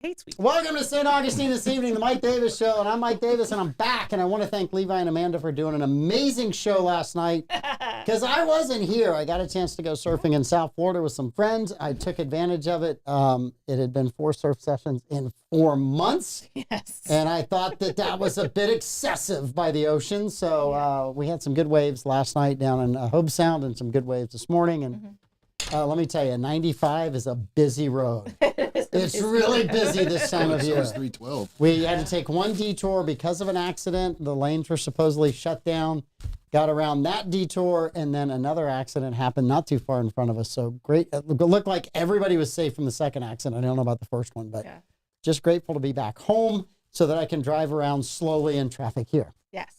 hate sweet. Welcome to St. Augustine this evening, the Mike Davis Show, and I'm Mike Davis, and I'm back, and I want to thank Levi and Amanda for doing an amazing show last night, because I wasn't here. I got a chance to go surfing in South Florida with some friends. I took advantage of it. It had been 4 surf sessions in 4 months, Yes. and I thought that was a bit excessive by the ocean, so we had some good waves last night down in Hobe Sound and some good waves this morning, and let me tell you, 95 is a busy road. It's really busy this time of year. 312. We had to take one detour because of an accident. The lanes were supposedly shut down. Got around that detour, and then another accident happened not too far in front of us. So great. It looked like everybody was safe from the second accident. I don't know about the first one, but just grateful to be back home so that I can drive around slowly in traffic here. Yes.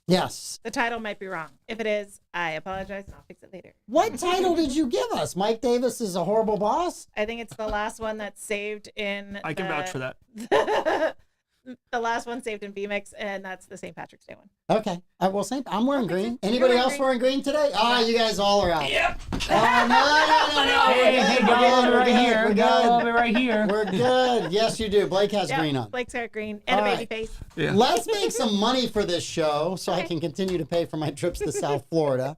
Yes. The title might be wrong. If it is, I apologize and I'll fix it later. What title did you give us? Mike Davis is a horrible boss? I think it's the last one that's saved in I can vouch for that. The last one saved in VMix, and that's the St. Patrick's Day one. Okay. Well, I'm wearing green. Anybody else wearing green today? Ah, you guys all are out. Yep. Oh, no. Hey, got We're right good. here. We're Got all of good. it right here. We're good. Yes, you do. Blake has Yep, green on. Blake's got green and All a right. baby face. Yeah. Let's make some money for this show so I can continue to pay for my trips to South Florida.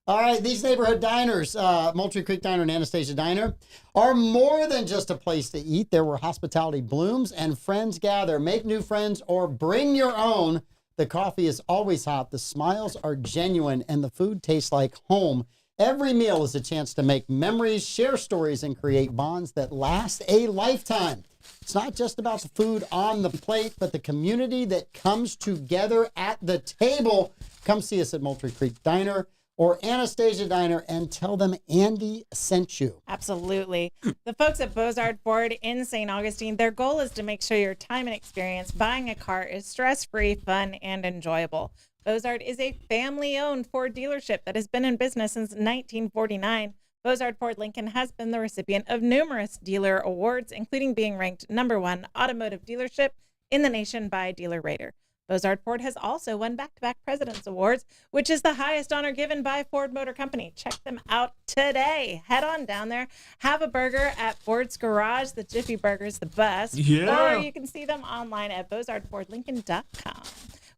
All right, these neighborhood diners, Moultrie Creek Diner and Anastasia Diner, are more than just a place to eat. They're where hospitality blooms and friends gather. Make new friends or bring your own. The coffee is always hot, the smiles are genuine, and the food tastes like home. Every meal is a chance to make memories, share stories, and create bonds that last a lifetime. It's not just about the food on the plate, but the community that comes together at the table. Come see us at Moultrie Creek Diner or Anastasia Diner and tell them Andy sent you. Absolutely. The folks at Bozard Ford in St. Augustine, their goal is to make sure your time and experience buying a car is stress-free, fun, and enjoyable. Bozard is a family-owned Ford dealership that has been in business since 1949. Bozard Ford Lincoln has been the recipient of numerous dealer awards, including being ranked #1 automotive dealership in the nation by Dealer Rater. Bozard Ford has also won back-to-back President's Awards, which is the highest honor given by Ford Motor Company. Check them out today. Head on down there. Have a burger at Ford's Garage. The Jiffy Burger's the best. Yeah. Or you can see them online at bozardfordlincoln.com.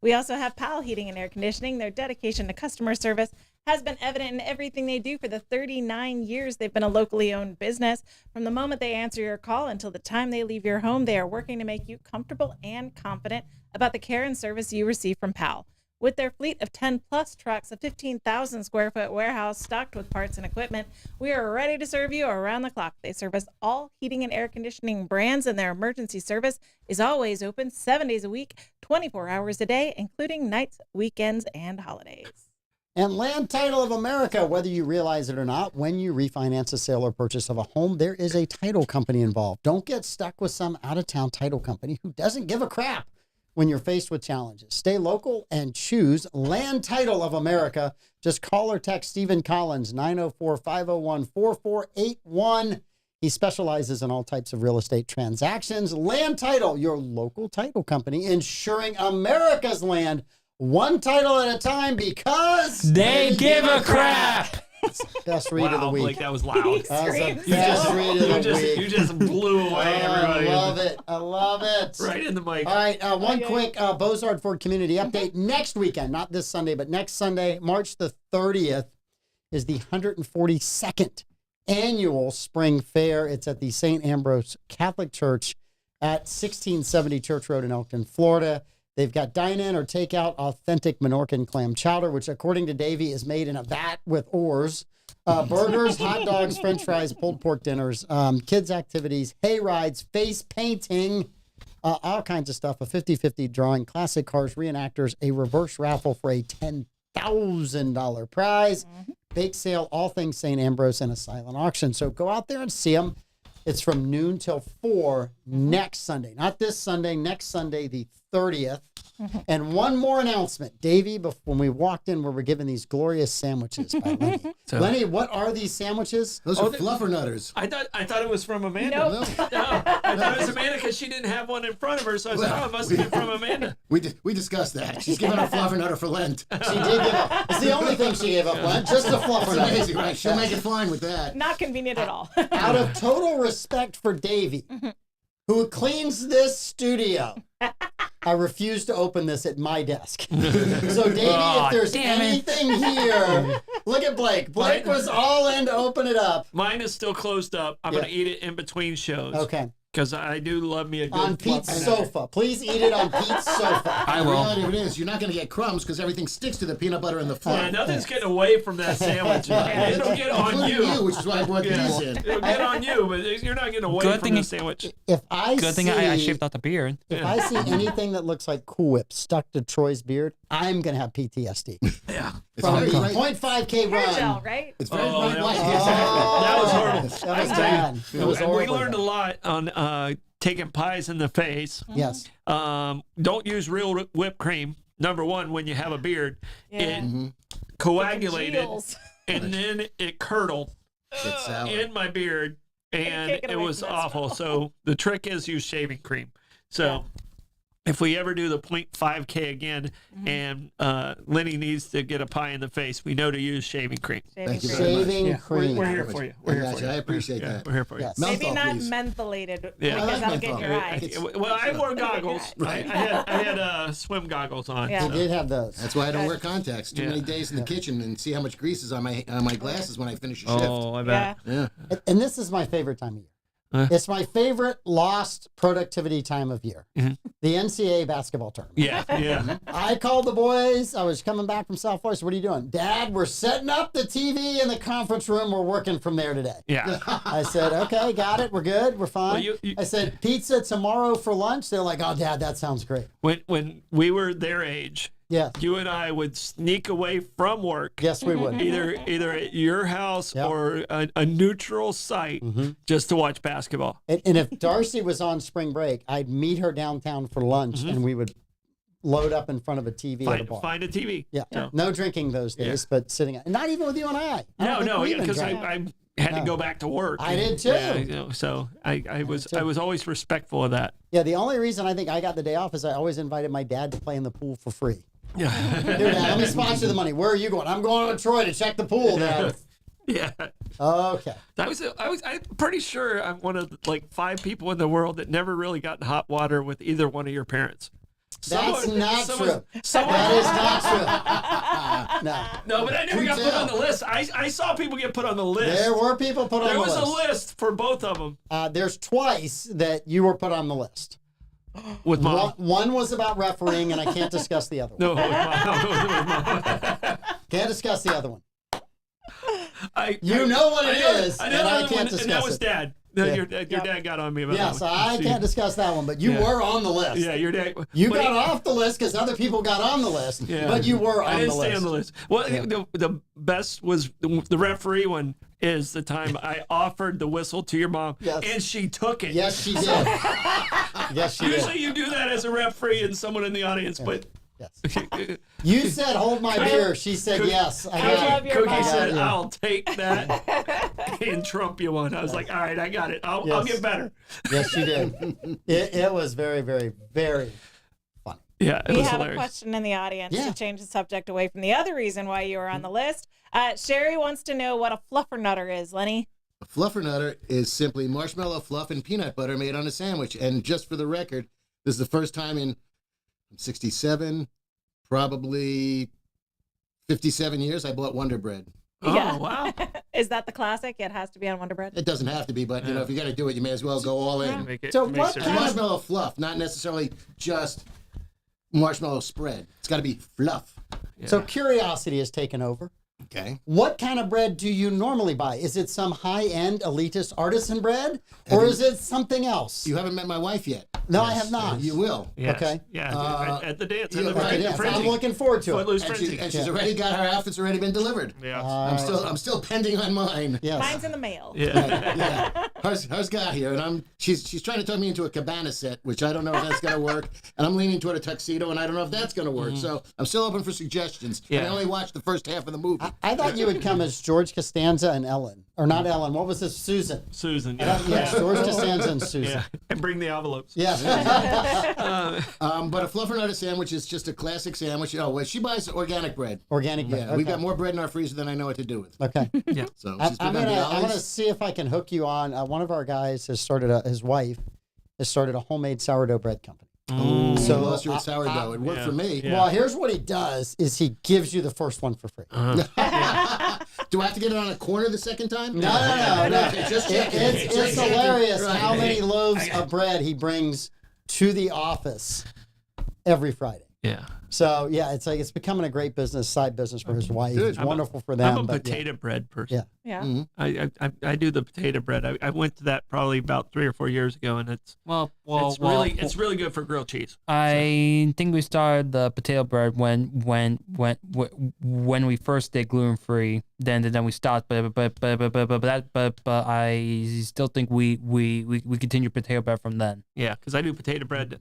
We also have Powell Heating and Air Conditioning. Their dedication to customer service has been evident in everything they do for the 39 years they've been a locally owned business. From the moment they answer your call until the time they leave your home, they are working to make you comfortable and confident about the care and service you receive from Powell. With their fleet of 10-plus trucks, a 15,000-square-foot warehouse stocked with parts and equipment, we are ready to serve you around the clock. They service all heating and air conditioning brands, and their emergency service is always open 7 days a week, 24 hours a day, including nights, weekends, and holidays. And Land Title of America, whether you realize it or not, when you refinance a sale or purchase of a home, there is a title company involved. Don't get stuck with some out-of-town title company who doesn't give a crap when you're faced with challenges. Stay local and choose Land Title of America. Just call or text Stephen Collins, 904-501-4481. He specializes in all types of real estate transactions. Land Title, your local title company, ensuring America's land one title at a time because They give a crap. Best read of the Wow, week. Blake, that was loud. That was the Screams. best read of the week. You just blew away everybody. I love it. I love it. Right in the mic. All right, one quick Bozard Ford community update. Next weekend, not this Sunday, but next Sunday, March the 30th, is the 142nd annual Spring Fair. It's at the St. Ambrose Catholic Church at 1670 Church Road in Elkton, Florida. They've got dine-in or take-out authentic Menorcan clam chowder, which, according to Davey, is made in a vat with oars. Burgers, hot dogs, french fries, pulled pork dinners, kids' activities, hay rides, face painting, all kinds of stuff. A 50-50 drawing, classic cars, reenactors, a reverse raffle for a $10,000 prize, bake sale, all things St. Ambrose, and a silent auction. So go out there and see them. It's from noon till 4 next Sunday. Not this Sunday, next Sunday, the 30th. And one more announcement. Davey, when we walked in, we were given these glorious sandwiches by Lenny. Lenny, what are these sandwiches? Those are fluffernutters. I thought it was from Amanda. Nope. No, I thought it was Amanda because she didn't have one in front of her, so I said, oh, it must have been from Amanda. We discussed that. She's giving her fluffernutter for Lent. She did give up. It's the only thing she gave up, Len. Just a It's fluffer. amazing, right? She'll make it fine with that. Not convenient at all. Out of total respect for Davey, who cleans this studio. I refuse to open this at my desk. So, Davey, if there's anything here, look at Blake. Blake was all in to open it up. Mine is still closed up. I'm going to eat it in between shows. Okay. Because I do love me a good On Pete's sofa. Please eat it on Pete's sofa. The reality of it is, you're not going to get crumbs because everything sticks to the peanut butter and the fluff. Yeah, nothing's getting away from that sandwich. It'll get on Including you. which is why I brought these in. It'll get on you, but you're not getting away from the sandwich. If I Good thing I shaved out the beard. If I see anything that looks like Cool Whip stuck to Troy's beard, I'm going to have PTSD. Yeah. It's From very the bright. 0.5K Hair run. gel, right? It's very Oh, bright yeah. white. That was horrible. That was bad. It was And we horrible. learned a lot on taking pies in the face. Yes. Don't use real whipped cream. Number one, when you have a beard, Yeah. it coagulated Congeals. and then it curdled It's sour. in my beard, and can't get it away was from that awful. smell. So the trick is use shaving cream. So if we ever do the 0.5K again, and Lenny needs to get a pie in the face, we know to use shaving cream. Thank you very much. Shaving cream. We're here for you. We're here for Gotcha. you. I appreciate Yeah, that. we're here for you. Yes. Maybe Menthol, not please. mentholated Yeah. because I like that'll get in your menthol. eye. Well, I wore goggles. Right. I had swim goggles on. Yeah. He did have those. That's why I don't wear contacts. Too many days in the kitchen and see how much grease is on my glasses when I finish a shift. Oh, I Yeah. bet. Yeah. And this is my favorite time of year. It's my favorite lost productivity time of year. The NCAA basketball tournament. Yeah, yeah. I called the boys. I was coming back from South Florida. What are you doing? Dad, we're setting up the TV in the conference room. We're working from there today. Yeah. I said, okay, got it. We're good. We're fine. Well, you- I said, pizza tomorrow for lunch. They're like, oh, Dad, that sounds great. When we were their age, Yes. you and I would sneak away from work, Yes, we would. either at your house Yep. or a neutral site, just to watch basketball. And if Darcy was on spring break, I'd meet her downtown for lunch and we would load up in front of a TV at a bar. Find a TV. Yeah. So- No drinking those days, but sitting, not even with you and I. No, because I had to go back to work. I did too. Yeah, so I was always respectful of that. Yeah, the only reason I think I got the day off is I always invited my dad to play in the pool for free. Yeah. Here, Dad, let me sponsor the money. Where are you going? I'm going to Troy to check the pool, Dad. Yeah. Okay. I'm pretty sure I'm one of like 5 people in the world that never really got in hot water with either one of your parents. That's not true. Someone, That is not true. No. no, but I never got put on the list. I saw people get put on the list. There were people put on There the was list. a list for both of them There's twice that you were put on the list. with mom. One was about refereeing, and I can't discuss the other one. No, with mom. Can't discuss the other one. I know what it is, I and know I the other can't one, discuss and that was it. Dad. No, your dad got on me about Yes, that one. I See? can't discuss that one, but you Yeah. were on the list. Yeah, your dad. You but got off the list because other people got on the list, Yeah. but you were on I didn't the stay list. on the list. Well, the best was the referee one is the time I offered the whistle to your mom, Yes. and she took it. Yes, she did. Yes, she Usually did. you do that as a referee and someone in the audience, but Yes. You said, hold my beer. She said, yes. I I love got it. your Cookie mom. said, Yeah. I'll take that and trump you one. I was like, all right, I got it. I'll Yes. get better. Yes, she did. It was very, very, very funny. Yeah, it We was have hilarious. a question in the audience Yeah. to change the subject away from the other reason why you were on the list. Sherry wants to know what a fluffernutter is, Lenny. A fluffernutter is simply marshmallow fluff and peanut butter made on a sandwich. And just for the record, this is the first time in 67, probably 57 years, I bought Wonder Bread. Oh, Yeah. wow. Is that the classic? It has to be on Wonder Bread. It doesn't have to be, but you know, if you're gonna do it, you may as well go all in. Make it, So makes what it It's kind of- marshmallow fluff, not necessarily just marshmallow spread. It's got to be fluff. So curiosity has taken over. Okay. What kind of bread do you normally buy? Is it some high-end elitist artisan bread, or is it something else? You haven't met my wife yet. No, I have not. You will. Yes. Okay. Yeah. at the dance. yeah, at the right, Okay, yeah, yes, frenzy. I'm looking forward to it. Footloose And, frenzy. she's already got her outfit's already been delivered. Yeah. I'm still pending on mine. Yes. Mine's in the mail. yeah. Yeah, hers got here, and she's trying to turn me into a cabana set, which I don't know if that's gonna work, and I'm leaning toward a tuxedo, and I don't know if that's gonna work. So I'm still open for suggestions. Yeah. And I only watched the first half of the movie. I thought you would come as George Costanza and Ellen, or not Ellen. What was this? Susan. Susan. Yes, George Costanza and Susan. Yeah. And bring the envelopes. Yes. But a fluffernutter sandwich is just a classic sandwich. Oh, well, she buys organic bread. Organic bread. Yeah, Okay. we've got more bread in our freezer than I know what to do with. Okay. Yeah. So I'm she's been on gonna the I'm gonna olives. see if I can hook you on. One of our guys has started his wife has started a homemade sourdough bread company. Oh, So, so lost your sourdough. It worked yeah. for me. Yeah. Well, here's what he does: is he gives you the first one for free. Do I have to get it on a corner the second time? No. Okay, just checking. It's hilarious Right. how many loaves of bread he brings to the office every Friday. Yeah. So yeah, it's like it's becoming a great business, side business for his wife. Good. It's wonderful for them. I'm a but yeah. potato bread person. Yeah. Yeah. I do the potato bread. I went to that probably about 3 or 4 years ago, and it's really good for grilled cheese. I think we started the potato bread when we first did gluten free. Then we stopped, but I still think we continue potato bread from then. Yeah, because I do potato bread,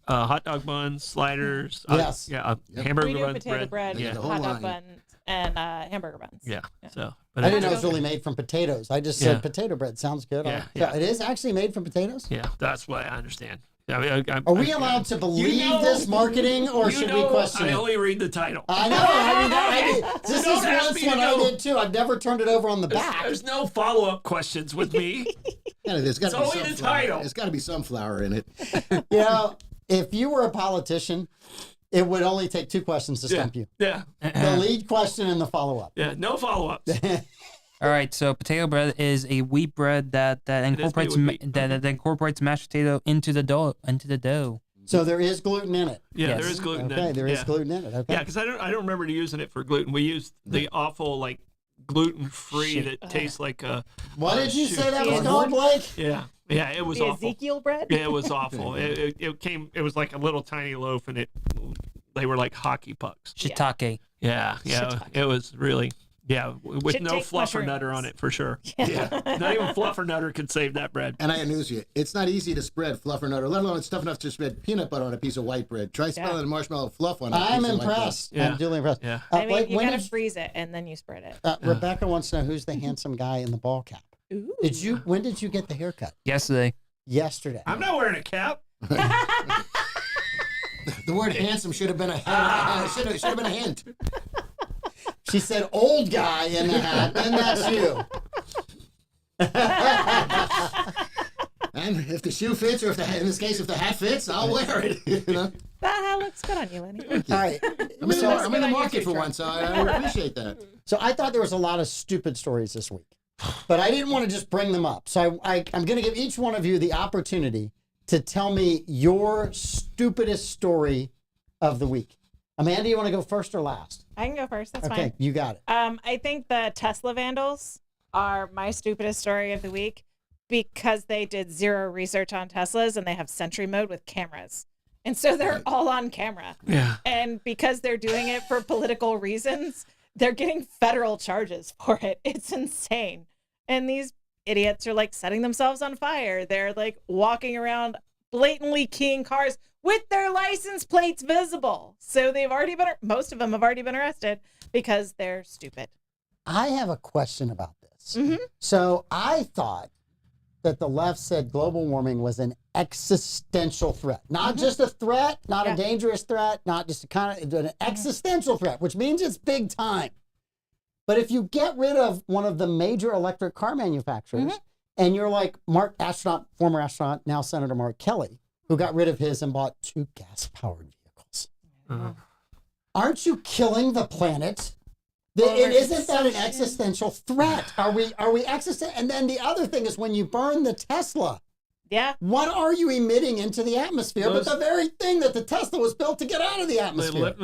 hot dog buns, sliders. Yes. Hamburger We do buns, potato bread, Yeah, the whole hot line. dog buns, and hamburger buns. Yeah. So, I but didn't know it was really made from potatoes. I just said Yeah. potato bread sounds good. Yeah, So yeah. it is actually made from potatoes. Yeah, that's what I understand. Are we allowed to believe this marketing, or should we question I it? only read the title. I know. I mean, this Don't is ask once me to when I know. did too. I've never turned it over on the back. There's no follow-up questions with me. Yeah, there's got to It's be only some the flour. title. There's got to be some flour in it. You know, if you were a politician, it would only take 2 questions to stump you: Yeah. the lead question and the follow-up. Yeah. No follow-ups. All right, so potato bread is a wheat bread that incorporates made with wheat. that incorporates mashed potato into the dough. So there is gluten in it. Yeah, Yes. there is gluten. Okay, in it. there is Yeah. gluten in it. Okay. Yeah, because I don't remember using it for gluten. We used the awful like gluten-free that tastes like a. What did you shoot. say that was Yeah. called, Blake? Yeah, it was The awful. Ezekiel bread? Yeah, it was awful. It was like a little tiny loaf, and they were like hockey pucks. Shiitake. Yeah, it was really. Yeah, with Should no take fluff or nutter mushrooms. on it for sure. Yeah. Not even fluff or nutter could save that bread. And I got news for you. It's not easy to spread fluff or nutter, let alone it's tough enough to spread peanut butter on a piece of white bread. Try spelling marshmallow fluff on a I'm piece of white bread. impressed. Yeah. I'm duly impressed. Yeah. I mean, Blake, you when gotta did freeze it and then you spread it. Rebecca wants to know who's the handsome guy in the ball cap. Ooh. When did you get the haircut? Yesterday. Yesterday. I'm not wearing a cap. The word handsome should have been should have been a hint. She said old guy in the hat, and that's you. And if the shoe fits, or in this case, if the hat fits, I'll wear it. You know? That hat looks good on you, Lenny. All right. I'm in So, the market for one, so I appreciate that. so I thought there was a lot of stupid stories this week, but I didn't want to just bring them up. So I'm going to give each one of you the opportunity to tell me your stupidest story of the week. Amanda, you want to go first or last? I can go first. That's Okay, fine. you got it. I think the Tesla vandals are my stupidest story of the week because they did zero research on Teslas and they have Sentry mode with cameras. And so they're all on camera. Yeah. And because they're doing it for political reasons, they're getting federal charges for it. It's insane. And these idiots are like setting themselves on fire. They're like walking around blatantly keying cars with their license plates visible. So most of them have already been arrested because they're stupid. I have a question about this. Mhm. So I thought that the left said global warming was an existential threat, not just a threat, not a dangerous threat, not just a kind of an existential threat, which means it's big time. But if you get rid of one of the major electric car manufacturers, and you're like former astronaut, now Senator Mark Kelly, who got rid of his and bought 2 gas-powered vehicles, aren't you killing the planet? Isn't that an existential threat? Are we existential? And then the other thing is when you burn the Tesla, Yeah. what are you emitting into the atmosphere? But the very thing that the Tesla was built to get out of the atmosphere.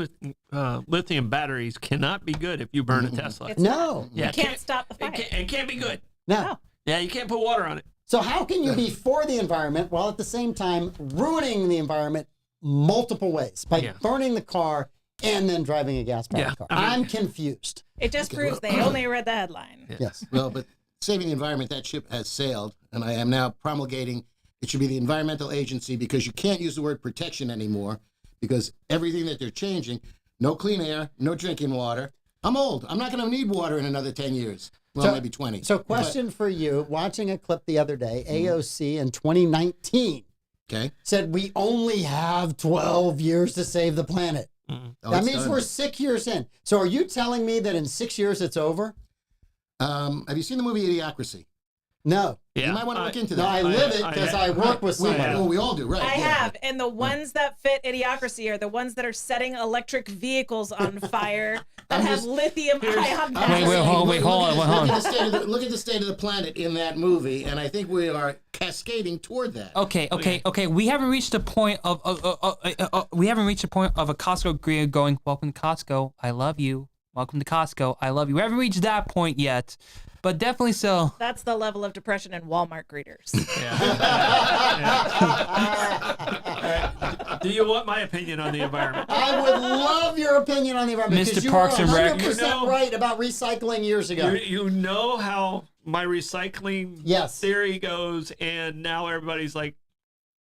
Lithium batteries cannot be good if you burn a Tesla. It's No. Yeah, You can't stop the fire. It can't be good. No. Yeah, you can't put water on it. So how can you be for the environment while at the same time ruining the environment multiple ways by burning the car and then driving a gas-powered car? I'm confused. It just proves they only read the headline. Yes. Well, but saving the environment, that ship has sailed, and I am now promulgating it should be the environmental agency because you can't use the word protection anymore because everything that they're changing, no clean air, no drinking water. I'm old. I'm not going to need water in another 10 years. Well, maybe 20. So question for you, watching a clip the other day, AOC in 2019 said we only have 12 years to save the planet. Oh, That it's means done. we're 6 years in. So are you telling me that in 6 years it's over? Have you seen the movie Idiocracy? No. Yeah. You might want to look into No, that. I live it because I work with We, somebody. well, we all do, right? I yeah. have, and the ones that fit Idiocracy are the ones that are setting electric vehicles on fire that have lithium-ion batteries. Wait, hold on. Look at the state of the planet in that movie, and I think we are cascading toward that. Okay. We haven't reached the point of a Costco greeter going, "Welcome to Costco. I love you. Welcome to Costco. I love you." We haven't reached that point yet, but definitely so. That's the level of depression in Walmart greeters. Do you want my opinion on the environment? I would love your opinion on the environment. Mr. because you Parks were and Rec. 100% right about recycling years ago. You know how my recycling Yes. theory goes, and now everybody's like,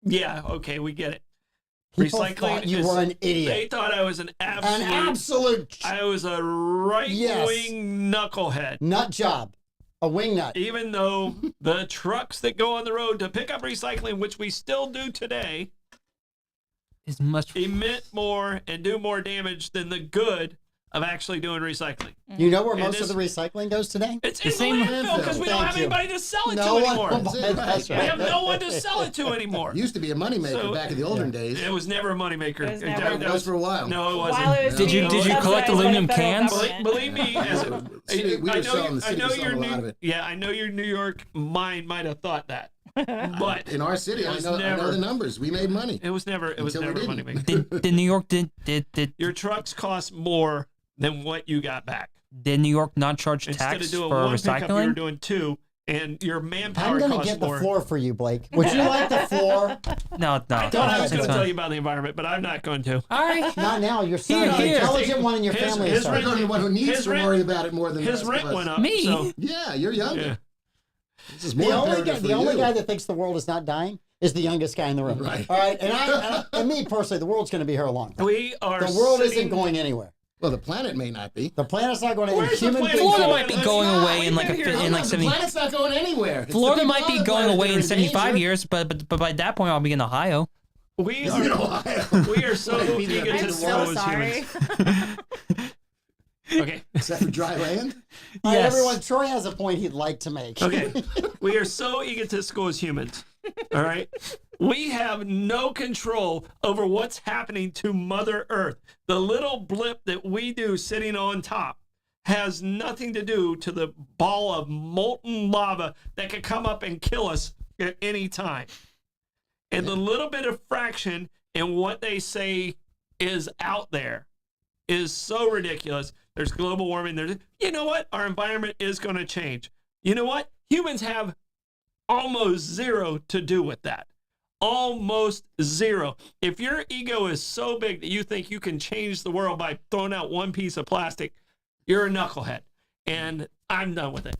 yeah, okay, we get it. People thought you were an idiot. They thought I was an absolute I was a right-wing knucklehead. nut job. A wing nut. Even though the trucks that go on the road to pick up recycling, which we still do today, Is much. emit more and do more damage than the good of actually doing recycling. You know where And most of this- the recycling goes today? It's The in the same landfill because we don't Thank have you. anybody to sell it No to one anymore. will buy- That's We right. have no one to sell it to anymore. Used to be a moneymaker So- back in the olden days. It was never a moneymaker. It was never. It was for a while. No, it wasn't. While it was Did you- being did you collect subsidized by the aluminum federal cans? government. Believe me, as See, we were selling the I city know selling your a lot New, of it. yeah, I know your New York mind might have thought that, but In our city, It I was know never- the numbers. We made money. it was never a Until we money didn't. maker. Did New York did Your trucks cost more than what you got back. New York not charge Instead tax of doing for one pickup, you were recycling? doing two, and your manpower I'm going to costs get the more. floor for you, Blake. Would you like the floor? No. I thought I was ahead. going It's to fine. tell you about the environment, but I'm not going to. All right. Not now. Your son, Here. the intelligent one in your His- family. his is You're sorry. the only one who needs His to rent- worry about it more than the His rest rent of us. went up. Me? So, Yeah, you're younger. yeah. This is The more only imperative for the only you. guy that thinks the world is not dying is the youngest guy in the room. Right. All right. And me personally, the world's going to be here a long time. We are. The world sitting- isn't going anywhere. Well, the planet may not be. The planet's not going anywhere. Where's the Human planet beings. Florida going? might be Let's going not. away in We've like been here in like The 70. planet's not going anywhere. It's the Florida people might on be the going planet away that are in 75 danger. years, but by that point I'll be in Ohio. We In are. Ohio. We are so Might be the eager I'm to biggest so know one. as sorry. humans. Okay. Except for dry land. All right, Yes. everyone, Troy has a point he'd like to make. Okay. We are so egotistical as humans. All right. We have no control over what's happening to Mother Earth. The little blip that we do sitting on top has nothing to do to the ball of molten lava that could come up and kill us at any time. And the little bit of fraction in what they say is out there is so ridiculous. There's global warming. You know what? Our environment is going to change. You know what? Humans have almost zero to do with that. Almost zero. If your ego is so big that you think you can change the world by throwing out one piece of plastic, you're a knucklehead. And I'm done with it.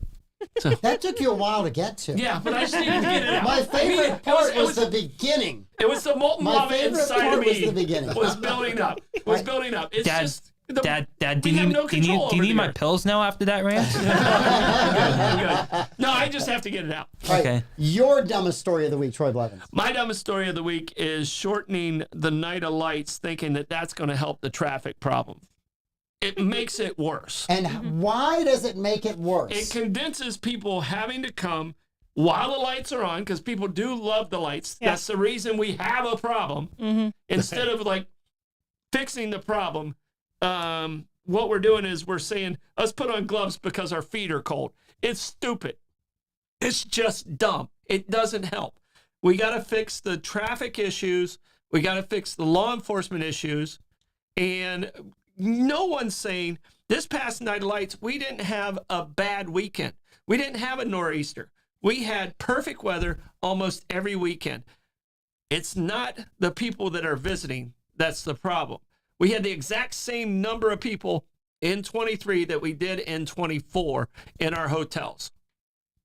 So, That took you a while to get to. yeah, but I just needed to get it out. My favorite it part was was the beginning. It was the molten My lava favorite inside part of was me the beginning. was building up. Was building up. It's Dad, just the, Dad, do we you have need, no do you need, control do you over need the my earth. pills now after that rant? I'm good. No, I just have to get it out. All right, Okay. Your dumbest story of the week, Troy Blevins. My dumbest story of the week is shortening the night of lights, thinking that that's going to help the traffic problem. It makes it worse. And why does it make it worse? It condenses people having to come while the lights are on, because people do love the lights. Yeah. That's the reason we have a problem. Instead of like fixing the problem, what we're doing is we're saying, let's put on gloves because our feet are cold. It's stupid. It's just dumb. It doesn't help. We got to fix the traffic issues. We got to fix the law enforcement issues. And no one's saying this past night of lights, we didn't have a bad weekend. We didn't have a nor'easter. We had perfect weather almost every weekend. It's not the people that are visiting that's the problem. We had the exact same number of people in 23 that we did in 24 in our hotels.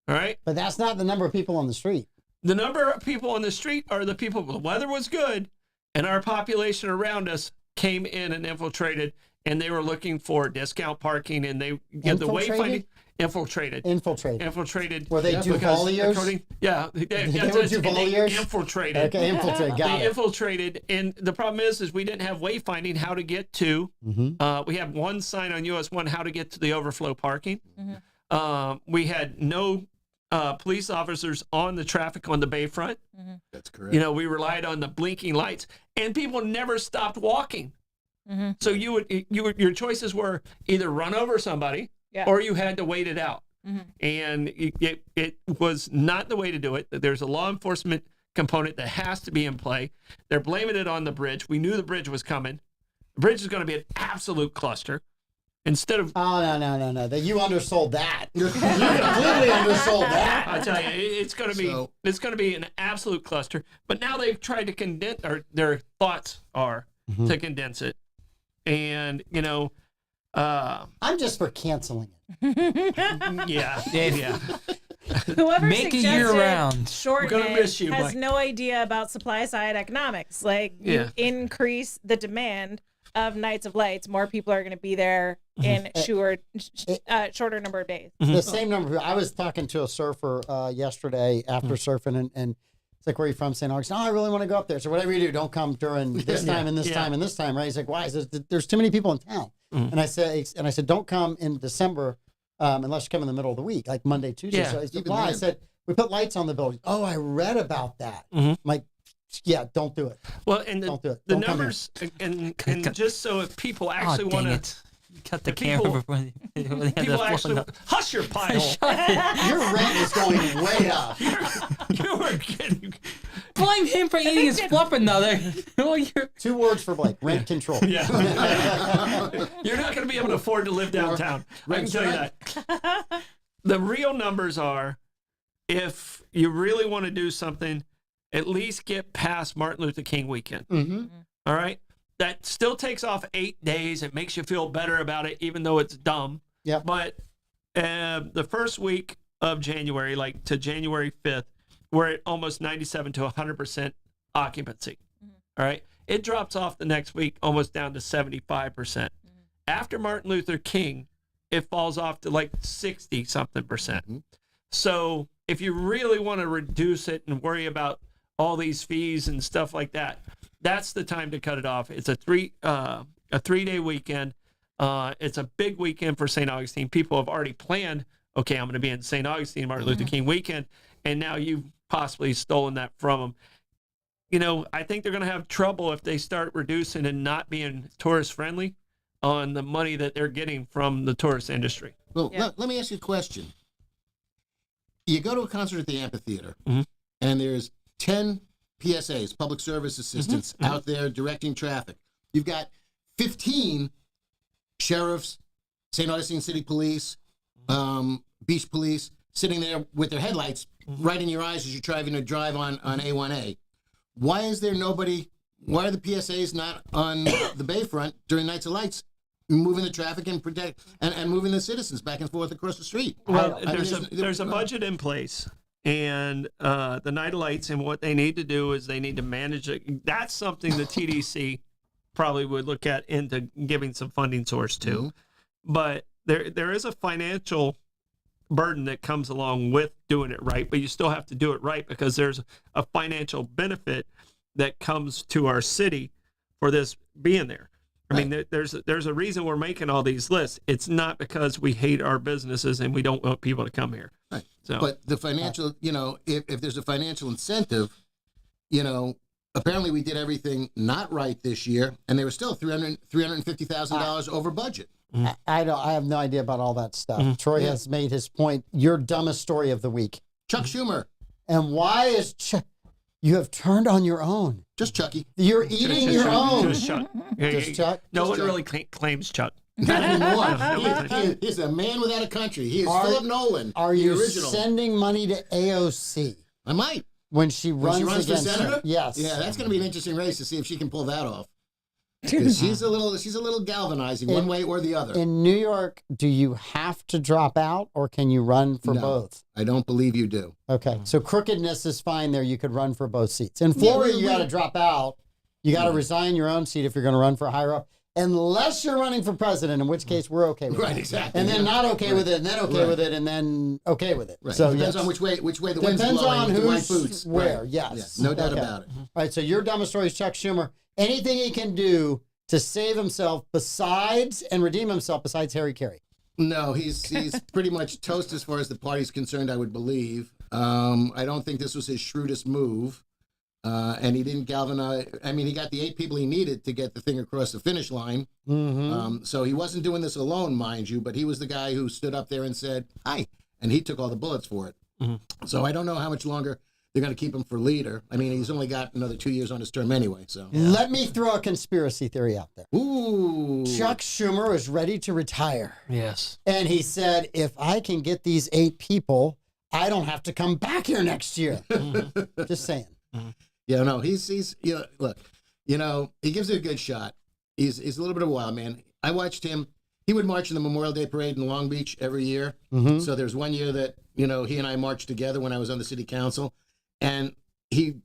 All right? But that's not the number of people on the street. The number of people on the street are the people, the weather was good, and our population around us came in and infiltrated, and they were looking for discount parking, and they get the wayfinding infiltrated. Were they Duvaliers? They Duvaliers? infiltrated. Okay, infiltrated. Got They it. infiltrated, and the problem is we didn't have wayfinding how to get to. We have one sign on US 1 how to get to the overflow parking. We had no police officers on the traffic on the Bayfront. That's correct. You know, we relied on the blinking lights, and people never stopped walking. So your choices were either run over somebody or you had to wait it out. And it was not the way to do it. There's a law enforcement component that has to be in play. They're blaming it on the bridge. We knew the bridge was coming. The bridge is going to be an absolute cluster. Instead of no. That you undersold that. You completely undersold that. I tell you, it's going to be an absolute cluster. But now they've tried to condense, or their thoughts are to condense it. And you know, I'm just for canceling it. Yeah. Whoever Make it suggested year-round. shorten We're gonna it miss you, has Mike. no idea about supply side economics. Like, you increase the demand of Nights of Lights, more people are going to be there in shorter number of days. The same number. I was talking to a surfer yesterday after surfing, and it's like, where are you from? St. Augustine. Oh, I really want to go up there. So whatever you do, don't come during this time and this time and this time, right? He's like, why? He says, there's too many people in town. And I said, don't come in December unless you come in the middle of the week, like Monday, Tuesday. Yeah. So I said, why? I said, we put lights on the building. Oh, I read about that. I'm like, yeah, don't do it. Well, and Don't do it. the Don't come numbers, and just so if people actually want to, cut the people- camera before they had the people phone actually up. hush your pie hole. Your rent is going way up. You were kidding. Blame him for eating his fluff another. Well, you're- 2 words for Blake: rent control. Yeah. You're not going to be able to afford to live downtown. I can tell you that. The real numbers are, if you really want to do something, at least get past Martin Luther King weekend. All right? That still takes off 8 days. It makes you feel better about it, even though it's dumb. Yeah. But the first week of January, like to January 5th, we're at almost 97 to 100% occupancy. All right? It drops off the next week almost down to 75%. After Martin Luther King, it falls off to like 60-something%. So if you really want to reduce it and worry about all these fees and stuff like that, that's the time to cut it off. It's a 3-day weekend. It's a big weekend for St. Augustine. People have already planned, okay, I'm going to be in St. Augustine Martin Luther King weekend, and now you've possibly stolen that from them. You know, I think they're going to have trouble if they start reducing and not being tourist friendly on the money that they're getting from the tourist industry. Well, let me ask you a question. You go to a concert at the amphitheater, and there's 10 PSAs, public service assistants, out there directing traffic. You've got 15 sheriffs, St. Augustine City Police, Beach Police, sitting there with their headlights right in your eyes as you're trying to drive on A1A. Why is there nobody? Why are the PSAs not on the Bayfront during Nights of Lights, moving the traffic and and moving the citizens back and forth across the street? Well, there's a budget in place, and the Night of Lights, and what they need to do is they need to manage it. That's something the TDC probably would look at into giving some funding source to. But there is a financial burden that comes along with doing it right, but you still have to do it right because there's a financial benefit that comes to our city for this being there. I mean, there's a reason we're making all these lists. It's not because we hate our businesses and we don't want people to come here. Right. So, but the financial, you know, if there's a financial incentive, you know, apparently we did everything not right this year, and they were still $350,000 over budget. I have no idea about all that stuff. Troy has made his point. Your dumbest story of the week. Chuck Schumer. And why is you have turned on your own? Just Chucky. You're eating your own. Just Chuck. Just Chuck? No Just one Chuck. really claims Chuck. Not anymore. He's a man without a country. He is Philip Nolan. Are the you original. sending money to AOC I might. when she runs, When she runs for against senator? her? Yes. Yeah, that's going to be an interesting race to see if she can pull that off. 'Cause she's a little galvanizing one way or the other. In New York, do you have to drop out or can you run for No. both? I don't believe you do. Okay. So crookedness is fine there. You could run for both seats. In Florida, you got to drop out. You got to resign your own seat if you're going to run for higher up. Unless you're running for president, in which case we're okay with it. Right, exactly. And then not okay with it, and then okay with it, and then okay with it. Right. So Depends yes. on which way the wind's Depends blowing on with the right who's boots. where. Right. Yes. Yeah, no doubt Okay. about it. All right. So your dumbest story is Chuck Schumer. Anything he can do to save himself besides and redeem himself besides Harry Carey. No, he's pretty much toast as far as the party's concerned, I would believe. I don't think this was his shrewdest move. And he didn't galvanize. I mean, he got the 8 people he needed to get the thing across the finish line. So he wasn't doing this alone, mind you, but he was the guy who stood up there and said, "Hi," and he took all the bullets for it. So I don't know how much longer they're going to keep him for leader. I mean, he's only got another 2 years on his term anyway. So Let me throw a conspiracy theory out there. Ooh. Chuck Schumer is ready to retire. Yes. And he said, if I can get these 8 people, I don't have to come back here next year. Just saying. Yeah, no, he's look, he gives it a good shot. He's a little bit of a wild man. I watched him. He would march in the Memorial Day Parade in Long Beach every year. So there's one year that, he and I marched together when I was on the city council. And he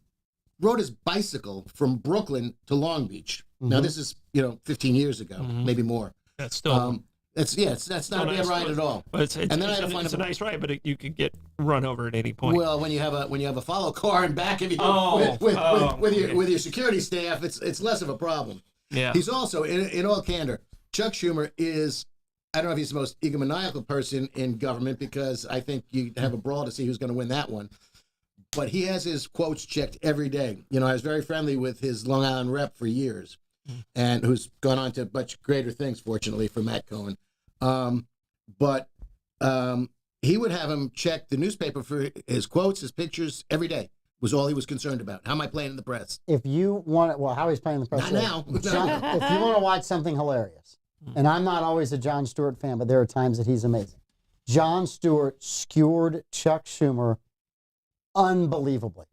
rode his bicycle from Brooklyn to Long Beach. Now, this is, 15 years ago, maybe more. That's still That's not a bad ride at all. But it's a nice ride, but you could get run over at any point. Well, when you have a follow car and back of you with your security staff, it's less of a problem. Yeah. He's also in all candor. Chuck Schumer is, I don't know if he's the most egomaniacal person in government, because I think you have a brawl to see who's going to win that one. But he has his quotes checked every day. I was very friendly with his Long Island rep for years, and who's gone on to much greater things, fortunately, for Matt Cohen. But he would have him check the newspaper for his quotes, his pictures every day. Was all he was concerned about. How am I playing in the press? If you want, how he's playing in the press. Not now. John, if you want to watch something hilarious, and I'm not always a Jon Stewart fan, but there are times that he's amazing. Jon Stewart skewered Chuck Schumer unbelievably.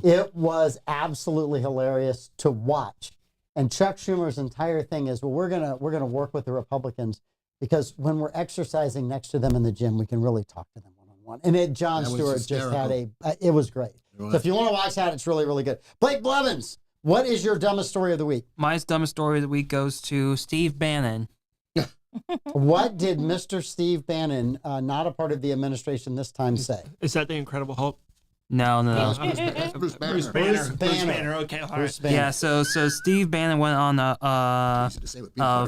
It was absolutely hilarious to watch. And Chuck Schumer's entire thing is, well, we're gonna work with the Republicans, because when we're exercising next to them in the gym, we can really talk to them one-on-one. And Jon Stewart just had it was great. So if you want to watch that, it's really, really good. Blake Blevins, what is your dumbest story of the week? My dumbest story of the week goes to Steve Bannon. What did Mr. Steve Bannon, not a part of the administration this time, say? Is that the Incredible Hulk? No. Bruce Banner. Bruce Banner. Okay, all right. Bruce Banner. Yeah, so Steve Bannon went on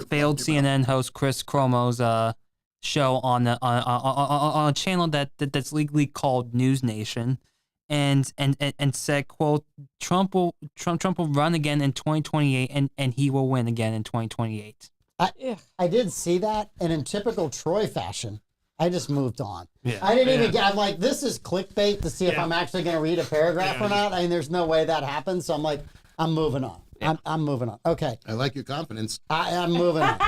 failed CNN host Chris Cuomo's show on a channel that's legally called News Nation, and said, quote, Trump will run again in 2028, and he will win again in 2028. I did see that, and in typical Troy fashion, I just moved on. Yeah. I didn't even get, I'm like, this is clickbait to see if I'm actually going to read a paragraph or not. I mean, there's no way that happens. So I'm like, I'm moving on. Yeah. I'm moving on. Okay. I like your confidence. I'm moving on.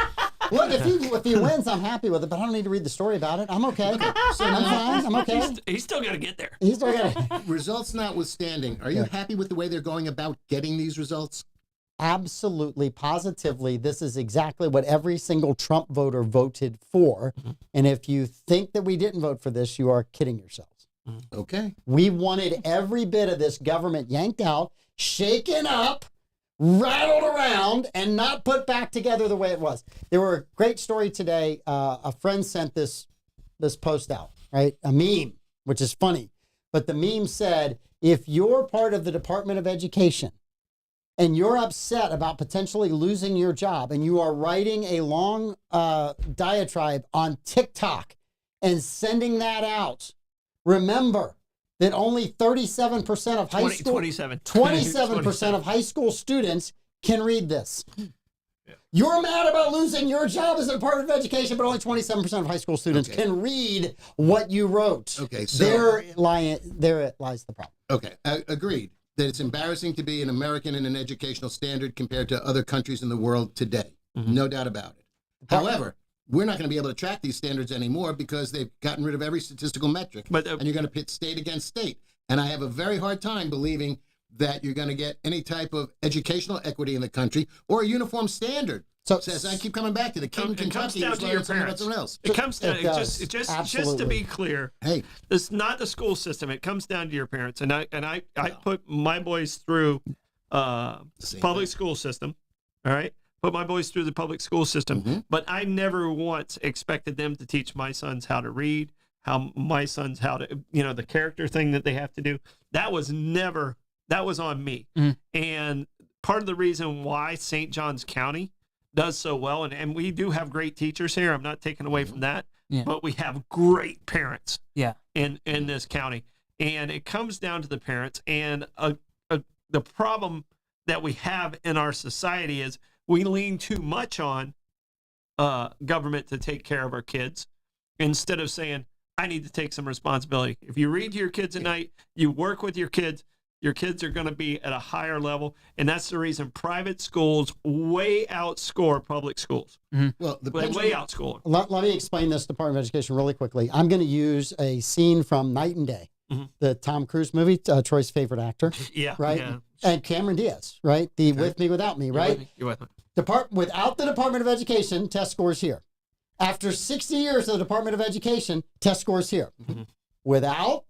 Look, if he wins, I'm happy with it, but I don't need to read the story about it. I'm okay. So I'm fine. I'm okay. He's still got to get there. He's still got to. Results notwithstanding, are you happy with the way they're going about getting these results? Absolutely, positively, this is exactly what every single Trump voter voted for. And if you think that we didn't vote for this, you are kidding yourselves. Okay. We wanted every bit of this government yanked out, shaken up, rattled around, and not put back together the way it was. There were a great story today. A friend sent this post out, right? A meme, which is funny. But the meme said, if you're part of the Department of Education, and you're upset about potentially losing your job, and you are writing a long diatribe on TikTok and sending that out, remember that only 37% of high school 27% of high school students can read this. Yeah. You're mad about losing your job as a Department of Education, but only 27% of high school students can read what you wrote. Okay, so there lies the problem. Okay, agreed. That it's embarrassing to be an American in an educational standard compared to other countries in the world today. No doubt about it. However, we're not going to be able to track these standards anymore because they've gotten rid of every statistical metric. And you're going to pit state against state. And I have a very hard time believing that you're going to get any type of educational equity in the country or a uniform standard. So as I keep coming back to the kid in Kentucky who's learning something about someone else. It comes down just to be clear. Hey, it's not the school system. It comes down to your parents. And I put my boys through public school system. All right, put my boys through the public school system. But I never once expected them to teach my sons how to read, how my sons how to the character thing that they have to do. That was on me. And part of the reason why St. Johns County does so well, and we do have great teachers here. I'm not taking away from that. but we have great parents Yeah. in this county. And it comes down to the parents. And the problem that we have in our society is we lean too much on government to take care of our kids instead of saying, I need to take some responsibility. If you read to your kids at night, you work with your kids are going to be at a higher level. And that's the reason private schools way outscore public schools. Well, Way outscore. Let me explain this Department of Education really quickly. I'm going to use a scene from Night and Day, the Tom Cruise movie, Troy's favorite actor. Yeah. Right? Yeah. And Cameron Diaz, right? The With Me, Without Me, right? You're with me. Without the Department of Education, test scores here. After 60 years of the Department of Education, test scores here. Without,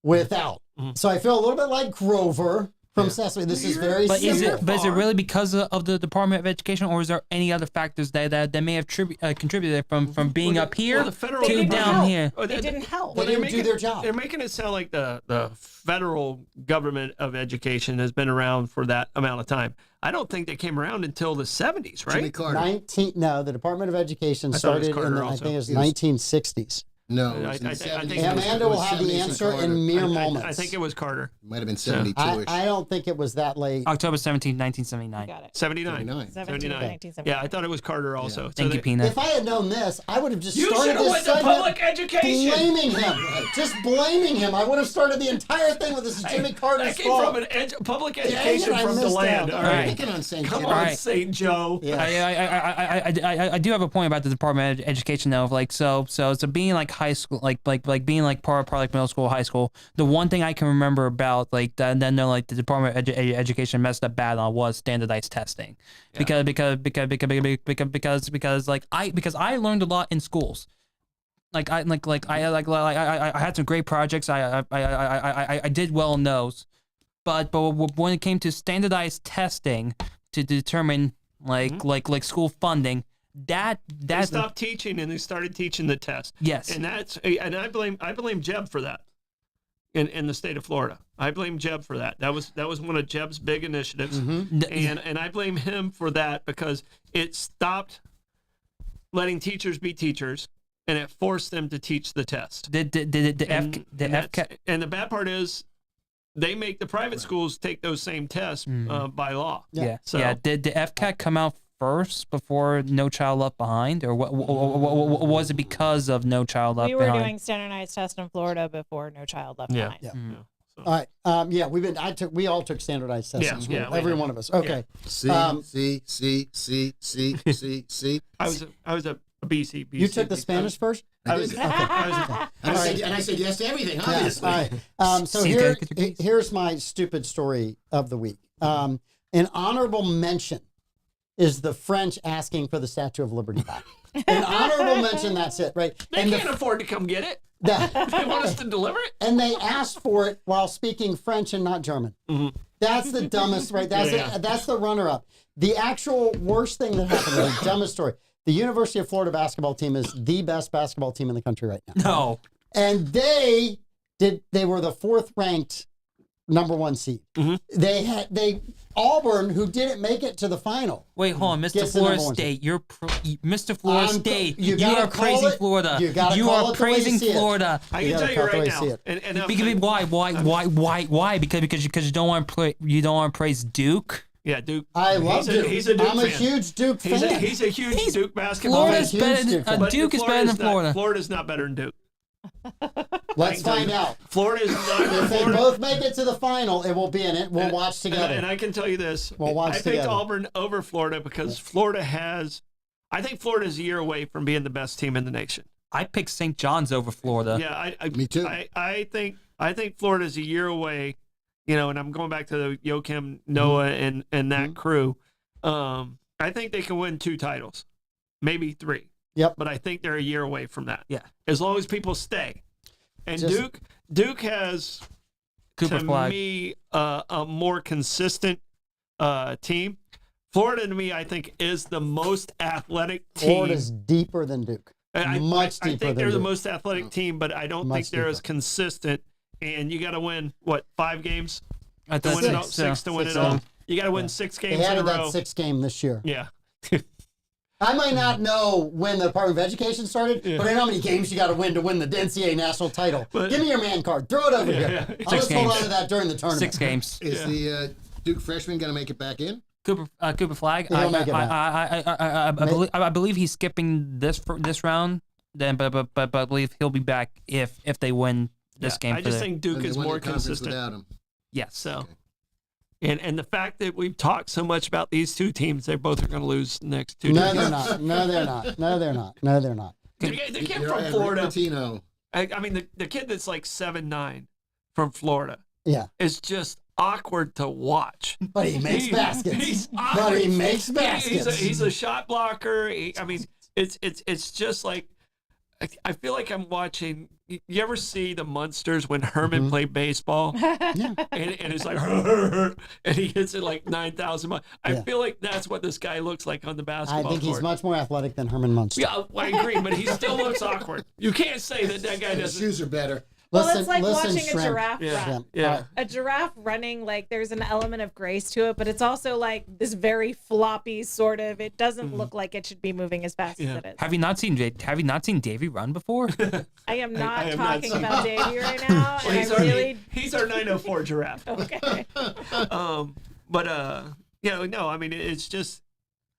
without. So I feel a little bit like Grover from Sesame. This is very But is simple. it really because of the Department of Education, or is there any other factors that may have contributed from being up here the federal to didn't down help. here? They didn't help. They didn't do their job. They're making it sound like the federal government of education has been around for that amount of time. I don't think they came around until the 70s, Jimmy right? Carter. The Department of Education thought it was started Carter in the, I also. think it was 1960s. No, I- it was in I the think- I 70s. think It was- Amanda it will was have the 70s and answer Carter. in mere moments. I think it was Carter. Might have been 72-ish. I don't think it was that late. October 17, 1979. Got it. 79. 79. 1979. Yeah, I thought it was Carter also. So Thank you, they- Peanut. If I had known this, I would have just You started should have this went to segment public education. blaming him. Just blaming him. I would have started the entire thing with this is Jimmy Carter's That came fault. from an public Dang it, education I from missed DeLand. out. All I'm right. picking on St. Come Kitts. on, Right. St. Joe. Yeah. I do have a point about the Department of Education though. Of like so being like high school, like being like part like middle school, high school. The one thing I can remember about like that, then like the Department of Education messed up bad on was standardized testing, because I learned a lot in schools. I had some great projects. I did well in those, but when it came to standardized testing to determine like school funding, They that stopped teaching and they started teaching the test. Yes. And I blame Jeb for that in the state of Florida. I blame Jeb for that. That was one of Jeb's big initiatives. And I blame him for that because it stopped letting teachers be teachers and it forced them to teach the test. and the bad part is they make the private schools take those same tests by law. So did the FCAT come out first before No Child Left Behind, or what was it because of No Child Left We were Behind? doing standardized tests in Florida before No Child Left Yeah. Behind. All right. We all took standardized tests. in school. yeah, we Every did. one of us. Okay. See. I was a BC. You took the Spanish first? I was And I said yes to everything, obviously. All right. So See, guys, could you please- here's my stupid story of the week. An honorable mention is the French asking for the Statue of Liberty back. An honorable mention, that's it, right? They And can't afford to come get it. the- They want us to deliver it. and they asked for it while speaking French and not German. That's the dumbest, right? That's the runner-up. The actual worst thing that happened, the dumbest story. The University of Florida basketball team is the best basketball team in the country right now. No. And they were the 4th ranked number 1 seed. Auburn, who didn't make it to the final. Wait, hold on, Mr. Gets the Florida number one State. Mr. Florida I'm- State. you You gotta are call praising it- Florida. you gotta You call are it the way you praising see it. Florida. I You can gotta tell you call it the way right you now. see it. And I'm Because why? Because you don't want to praise Duke. yeah, Duke. I love Duke. He's a Duke I'm fan. a huge Duke fan. He's a huge Duke basketball Florida's fan. huge better Duke fan. than But Duke is better than Florida's not- Florida. Florida's not better than Duke. Let's find out. Florida is not. If they Florida, both make it to the final, it will be in it. We'll watch and together. I can tell you this. We'll watch I picked together. Auburn over Florida because Florida has. I think Florida is a year away from being the best team in the nation. I picked St. John's over Florida. Yeah, Me too. I think Florida is a year away. You know, and I'm going back to the Joakim Noah and that crew. I think they can win 2 titles, maybe 3. Yep. But I think they're a year away from that. Yeah. As long as people stay. And Just- Duke has Cooper to Flag. me a more consistent team. Florida to me, I think, is the most athletic team. Florida's deeper than Duke. Much I deeper think than they're the Duke. most athletic team, but I don't Much think they're deeper. as consistent. And you got to win 5 games I to thought win it all, six, 6 to win Six it all. games. You got to win Yeah. 6 They games in a added row. that 6 game this year. Yeah. I might not know when the Department of Education started, but I know how many games you got to win the NCAA national title. Give me your man card. Throw it over here. I'll just hold on to that during the tournament. 6 games. Is the Duke freshman going to make it back in? Cooper Flag. He'll make it back. I believe he's skipping this round. Then, but I believe he'll be back if they win this game. I just think Duke And they is won more the conference consistent. without him. yes. So, and the fact that we've talked so much about these two teams, they both are going to lose the next 2 No, days. they're not. No, they're not. No, they're not. No, they're not. The kid You're from right, Florida. Latino. I mean, the kid that's like 7'9" from Florida Yeah. is just awkward to watch. But he makes baskets. He's But awkward. he makes baskets. He's a shot blocker. I mean, it's just like I feel like I'm watching. You ever see the Munsters when Herman played baseball? Yeah. And it's like, and he hits it like 9,000 miles. I feel like that's what this guy looks like on the I basketball think he's court. much more athletic than Herman Munster. Yeah, I agree, but he still looks awkward. You can't say that guy His doesn't. shoes are better. Well, it's like watching Shrimp. a giraffe Yeah. run. Shrimp. Yeah. All right. A giraffe running, like there's an element of grace to it, but it's also like this very floppy sort of. It doesn't look like it should be moving as fast as it is. Have you not seen Davey run before? I am not I have not talking seen about Davey right now, Well, and I really he's our 904 giraffe. okay. No, I mean, it's just,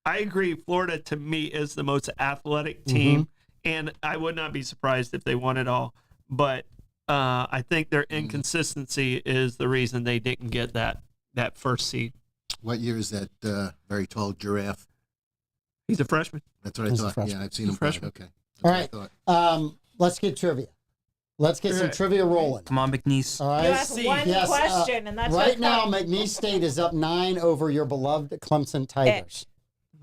I agree. Florida to me is the most athletic team, and I would not be surprised if they won it all. But I think their inconsistency is the reason they didn't get that first seed. What year is that very tall giraffe? He's a freshman. That's what I He's a thought. freshman. Yeah, I've seen him play. freshman. Okay. That's All what I right. thought. Let's get trivia. Let's get some Right. trivia rolling. Come on, McNeese. All You right. asked one Yes, question, and that's right what now, McNeese State is up 9 over your beloved Clemson Tigers.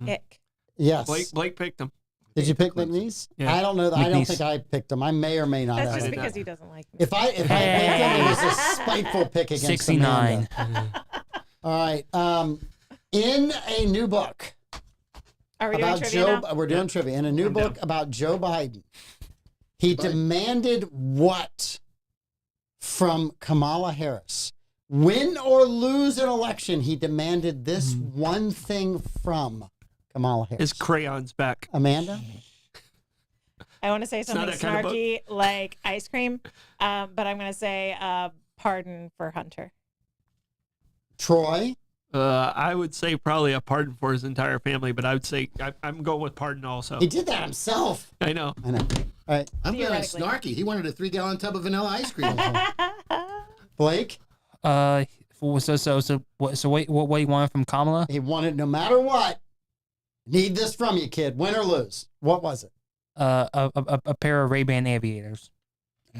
Ick. Yes. Blake picked him. Did you pick McNeese? Yeah. I don't know. I don't McNeese. think I picked him. I may or may not That's have. just did because not. he doesn't like me. If I picked him, it was a spiteful pick against 69. Amanda. All right. In a new book Are we doing about trivia Joe, now? we're doing trivia. In a new I'm book down. about Joe Biden, he demanded what from Kamala Harris? Win or lose an election, he demanded this one thing from Kamala Harris. His crayons back. Amanda? I want to say not something that kind of book. snarky like ice cream, but I'm going to say pardon for Hunter. Troy? I would say probably a pardon for his entire family, but I would say I'm going with pardon also. He did that himself. I know. I know. All right. I'm feeling Theoretically. snarky. He wanted a 3-gallon tub of vanilla ice cream. Blake? So what do you want from Kamala? He wanted no matter what. Need this from you, kid. Win or lose. What was it? A pair of Ray-Ban aviators.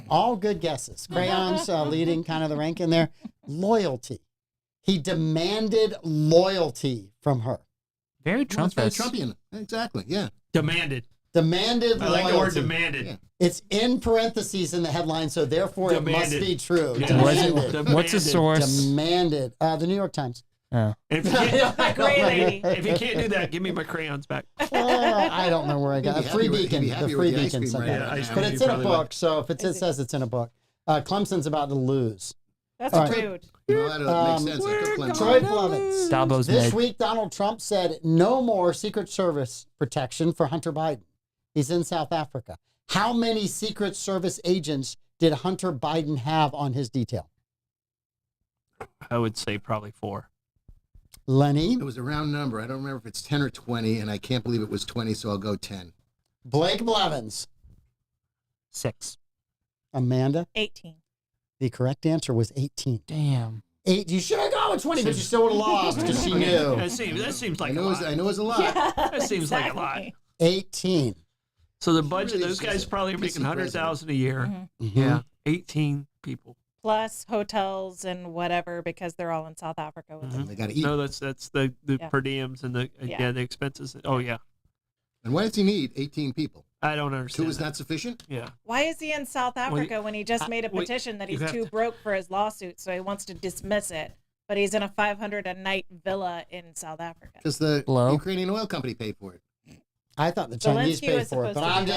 All good guesses. Crayons leading kind of the rank in there. Loyalty. He demanded loyalty from her. Very Well, it's very Trump. Trumpian. Exactly. Yeah. Demanded. Demanded I loyalty. like the word demanded. Yeah. It's in parentheses in the headline, so therefore it must Demanded. be true. Yeah. Demanded. What's the source? Demanded. The New York Times. Oh. And if you can't, Great lady. if you can't do that, give me my crayons back. I don't know where I got He'd it. be Free happy with- Beacon. he'd be The happy Free with the ice Beacon cream sent right that. now. Yeah, ice But cream, it's you in a probably would. book, so if it says it's in a book. Clemson's about to lose. That's All right. rude. Well, that makes sense. I took Clemson. Troy Blevins. Dalbo's This mid. week, Donald Trump said no more Secret Service protection for Hunter Biden. He's in South Africa. How many Secret Service agents did Hunter Biden have on his detail? I would say probably 4. Lenny, It was a round number. I don't remember if it's 10 or 20, and I can't believe it was 20, so I'll go 10. Blake Blevins, 6. Amanda. 18. The correct answer was 18. Damn. 8. You should have gone with 20, but you still would have lost because she knew. That seems like I a know, lot. I know it's a lot. That seems like a lot. Exactly. 18. So the budget, really those guys is a probably are PC making 100,000 a year. Mhm. Yeah, 18 people. Plus hotels and whatever because they're all in South Africa with them. They got to eat. No, that's the Yeah. per diems and the Yeah. the expenses. Oh yeah, And why does he need 18 people? I don't 2 understand. is that. not sufficient? Yeah, Why is he in South Africa when he just made a well, petition that you he's have too to- broke for his lawsuit, so he wants to dismiss it? But he's in a $500 a night villa in South Africa. Because the Hello? Ukrainian oil company paid for it. I thought the Chinese Zelensky paid was for it, supposed but to be I'm there.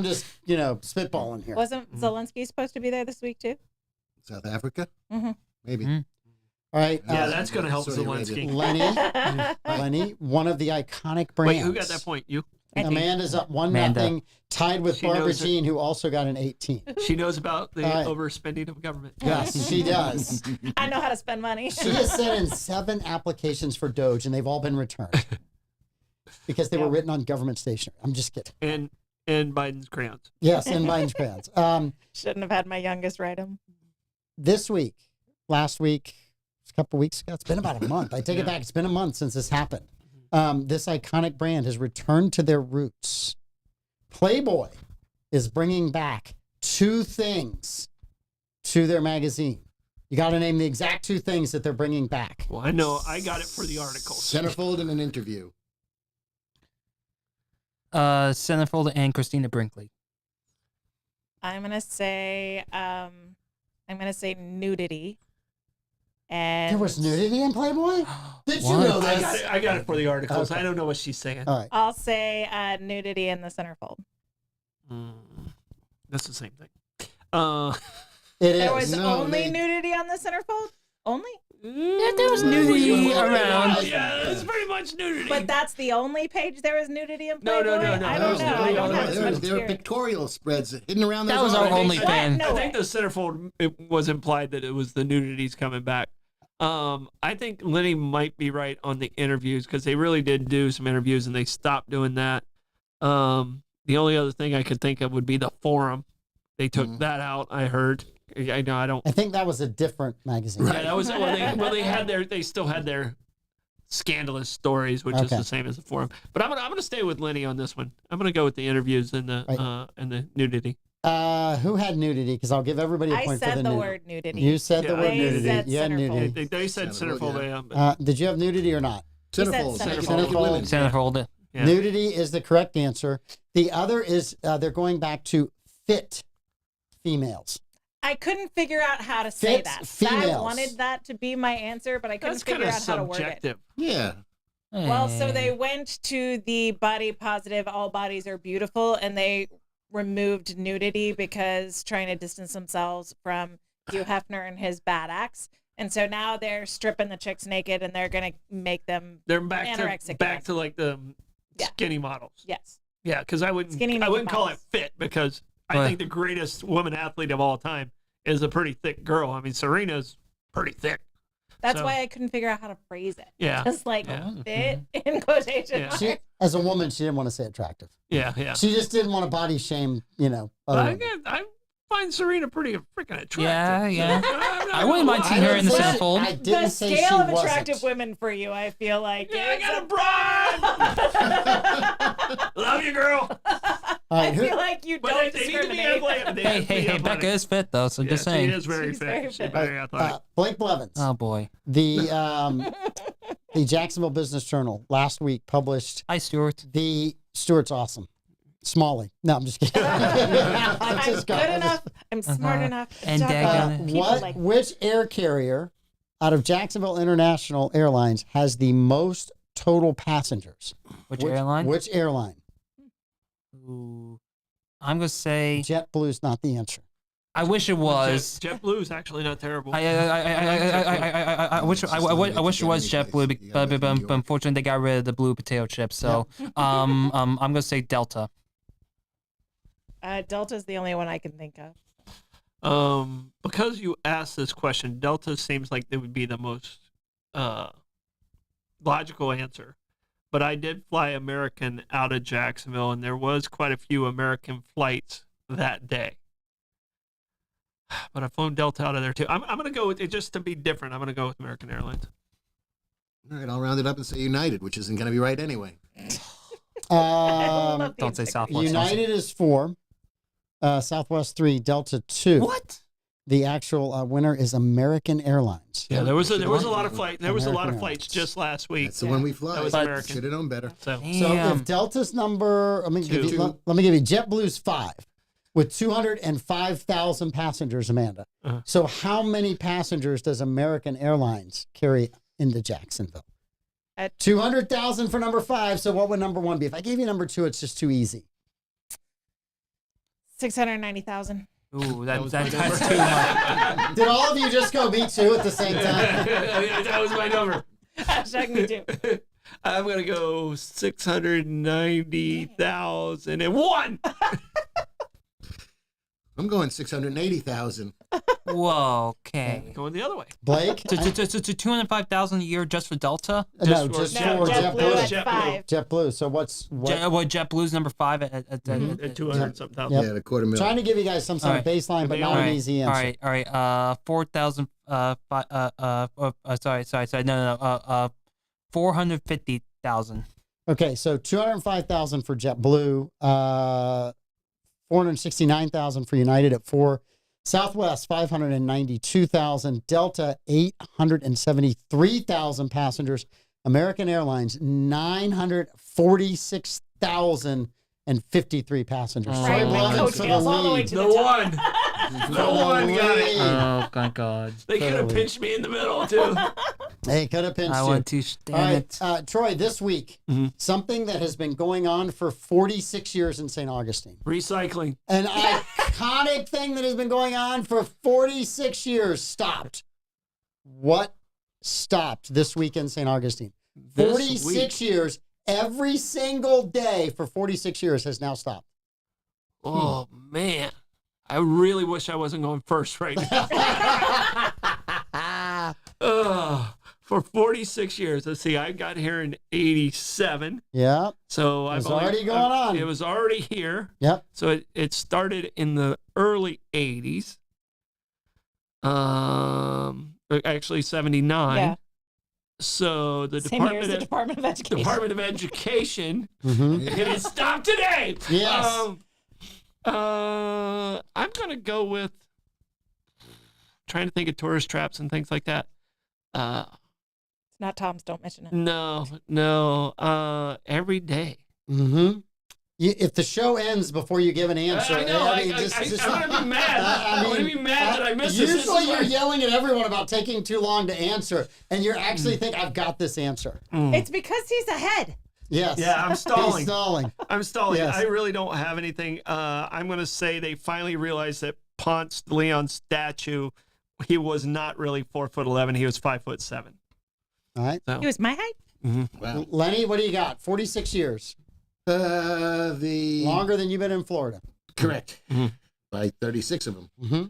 just spitballing here. Wasn't Zelensky supposed to be there this week too? South Africa? Mhm. Maybe. Mhm. All right. Yeah, that's going to help Saudi Zelensky. Lenny, one of the iconic Wait, brands. who got that point? You? Amanda's up 1-0, Amanda. tied with She Barbara knows it. Jean, who also got an 18. She knows about the All right. overspending of government. Yes, she does. I know how to spend money. She has sent in 7 applications for Doge, and they've all been returned because they were written on government stationery. I'm just kidding. And Biden's crayons. Yes, and Biden's crayons. Shouldn't have had my youngest write them. This week, last week, a couple weeks ago, it's been about a month. I take it back. It's been a month since this happened. This iconic brand has returned to their roots. Playboy is bringing back 2 things to their magazine. You got to name the exact 2 things that they're bringing back. Well, I know. I got it for the article. Centerfold in an interview. Centerfold and Christina Brinkley. I'm gonna say nudity. And There was nudity in Playboy? Did you What? know this? I got it for the articles. Okay. I don't know what she's saying. All right. I'll say nudity in the centerfold. That's the same thing. It There is. was No, only they- nudity on the centerfold? Only? Yeah, there was nudity around. Yeah, it's pretty much nudity. But that's the only page there was nudity in No, Playboy? no, no, no. I don't know. I don't have as There much were experience. pictorial spreads hidden around That those was our articles. only fan. No I way. think the centerfold, it was implied that it was the nudities coming back. I think Lenny might be right on the interviews because they really did do some interviews and they stopped doing that. The only other thing I could think of would be the forum. They took that out. I heard. I know. I don't. I think that was a different magazine. Yeah, that was they still had their scandalous stories, which is Okay. the same as the forum. But I'm gonna stay with Lenny on this one. I'm gonna go with the interviews and the nudity. Who had nudity? Because I'll give everybody a I point for said the the nudity. word nudity. You said the Yeah, word they nudity. said You had centerfold. nudity. They said Centerfold, centerfold. yeah. But Did you have nudity or not? said Centerfold. centerfold. Naked women. Centerfold. Yeah. Nudity is the correct answer. The other is they're going back to fit females. I couldn't figure out how to say Fits that. I females. wanted that to be my answer, but I couldn't That's kind figure of out how to word it. subjective. Yeah. Well, so they went to the body positive, all bodies are beautiful, and they removed nudity because trying to distance themselves from Hugh Hefner and his bad acts. And so now they're stripping the chicks naked and they're going to make them They're back anorexic. to like the Yeah. skinny models. Yes. Yeah, because I wouldn't Skinny naked call it models. fit because I Right. think the greatest woman athlete of all time is a pretty thick girl. I mean, Serena's pretty thick. That's So- why I couldn't figure out how to phrase it. Yeah. Just like Yeah. fit in quotation Yeah. marks. She, as a woman, she didn't want to say attractive. Yeah, yeah. She just didn't want to body shame, other I, women. I find Serena pretty freaking attractive. Yeah, yeah. I'm not I wouldn't mind gonna seeing lie. her in the Well, centerfold. I didn't The say scale she of attractive wasn't. women for you, I feel like. Yeah, I is got a bride. Love you, girl. All I right, who, feel like you But don't they need to be discriminate. athletic. They Hey, have to be hey, athletic. Becca is fit though, so Yeah, just saying. She is very She's fit. very She's fit. very athletic. Blake Blevins, Oh boy. the the Jacksonville Business Journal last week published Hi, Stuart. the Stuart's awesome. Smalley. No, I'm just kidding. I'm I'm just good kidding. enough. I'm smart enough. to And talk daggone about it. people What? like Which air carrier out of Jacksonville International Airlines has the most total passengers? Which airline? Which airline? Ooh. I'm gonna say. JetBlue's not the answer. I wish it was. JetBlue is actually not terrible. I wish I wish it was JetBlue, but unfortunately they got rid of the blue potato chips. So I'm gonna say Delta. Delta's the only one I can think of. Because you asked this question, Delta seems like it would be the most logical answer. But I did fly American out of Jacksonville, and there was quite a few American flights that day. But I've flown Delta out of there too. I'm going to go with it just to be different. I'm going to go with American Airlines. All right, I'll round it up and say United, which isn't going to be right anyway. Love the Don't say integrity. Southwest. United is 4, Southwest 3, Delta 2. What? The actual winner is American Airlines. Yeah, there was a lot of American flights. There was a lot of Airlines. flights just last week. That's the one we fly. That was But- American. Should have known better. So So Damn. if Delta's number, let me give you, Two. let me give you JetBlue's 5 with 205,000 passengers, Amanda. Uh-huh. So how many passengers does American Airlines carry into Jacksonville? At 200,000 for number 5. So what would number 1 be? If I gave you number 2, it's just too easy. 690,000. Ooh, That was that's my number. too much. Did all of you just go me too at the same time? That was my number. Hashtag me too. I'm gonna go 690,001. I'm going 680,000. Whoa, okay. Going the other way. Blake? So 205,000 a year just for Delta? No, for just No, for JetBlue at JetBlue. 5. JetBlue. So what? JetBlue's number 5 at 200 something thousand. Yep. Yeah, a quarter million. Trying to give you guys some sort of baseline, but not an easy answer. All right. 4,000. Sorry. No. 450,000. Okay, so 205,000 for JetBlue, 469,000 for United at 4, Southwest 592,000, Delta 873,000 passengers, American Airlines 946,053 passengers. Oh. Troy Right, my Blevins for the coattails all the way lead. to No the top. one. No one got it. Oh my God. They could have Totally. pinched me in the middle too. Hey, could have pinched I you. want to All stand right, it. Troy, this week, something that has been going on for 46 years in St. Augustine. Recycling. An iconic thing that has been going on for 46 years stopped. What stopped this week in St. Augustine? This 46 years, every single day for 46 years has now stopped. Oh man, I really wish I wasn't going first right now. For 46 years. Let's see, I got here in 87. Yeah, So It was already going on. It was already here. yep. So it started in the early 80s. Actually 79. Yeah. So the Same year as the Department Department of Education. of Education Mm-hmm. it is stopped today. Yes. I'm gonna go with trying to think of tourist traps and things like that. It's not Tom's. Don't mention it. No. Every day. Mm-hmm. If the show ends before you give an answer, I know. mean, I'm gonna be mad. I'm gonna be mad that I missed this. This Usually is you're like- yelling at everyone about taking too long to answer, and you're actually think I've got this answer. It's because he's ahead. Yes. Yeah, I'm He's stalling. stalling. I'm stalling. Yes. I really don't have anything. I'm going to say they finally realized that Ponce de Leon statue, he was not really 4'11". He was 5'7". All right. He was my height. Wow. Lenny, what do you got? 46 years. The Longer than you've been in Florida. correct by 36 of them. Mm-hmm.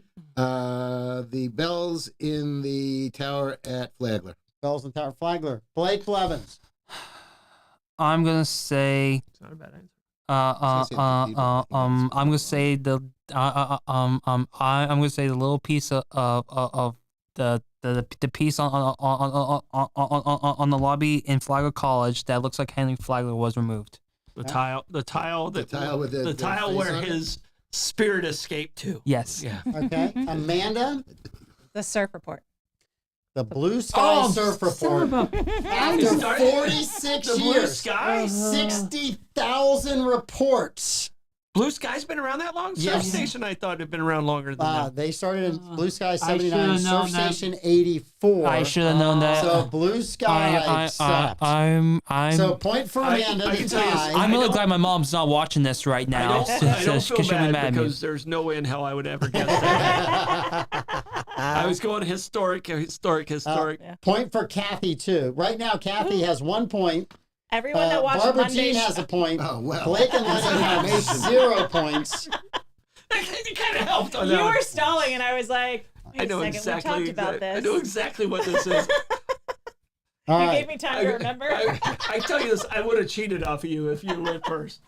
The bells in the tower at Flagler. Bells and Tower Flagler. Blake Blevins. I'm gonna say. It's not a bad answer. I'm gonna say the. I'm gonna say the little piece of the piece on the lobby in Flagler College that looks like Henry Flagler was removed. The tile The tile with the tile face where on it? his spirit escaped to. Yes. Yeah. Okay. Amanda. The surf report. The Blue Sky Surf Report. After started- 46 The Blue years. Sky. 60,000 reports. Blue Sky's been around that long. Surf Yes. Station, I thought had been around longer than that. They started in Blue Sky should've 79, Surf known that. Station 84. I should have known that. So Blue Sky stopped. I'm. So point for Amanda I to can tell you this, tie. I'm really I don't- glad my mom's not watching this right now. I don't feel she'll be bad mad at me. because there's no way in hell I would ever get that. I was going historic. Point for Kathy, too. Right now, Kathy has 1 point. Everyone that watched Barbara Monday. Jean has a point. Oh, well. Blake and Lenny have Information. 0 points. It kind of helped on You that. were stalling, and I was like, wait I know a second, exactly. we talked about this. I know exactly what this is. All You right. gave me time to remember. I tell you this, I would have cheated off of you if you went first.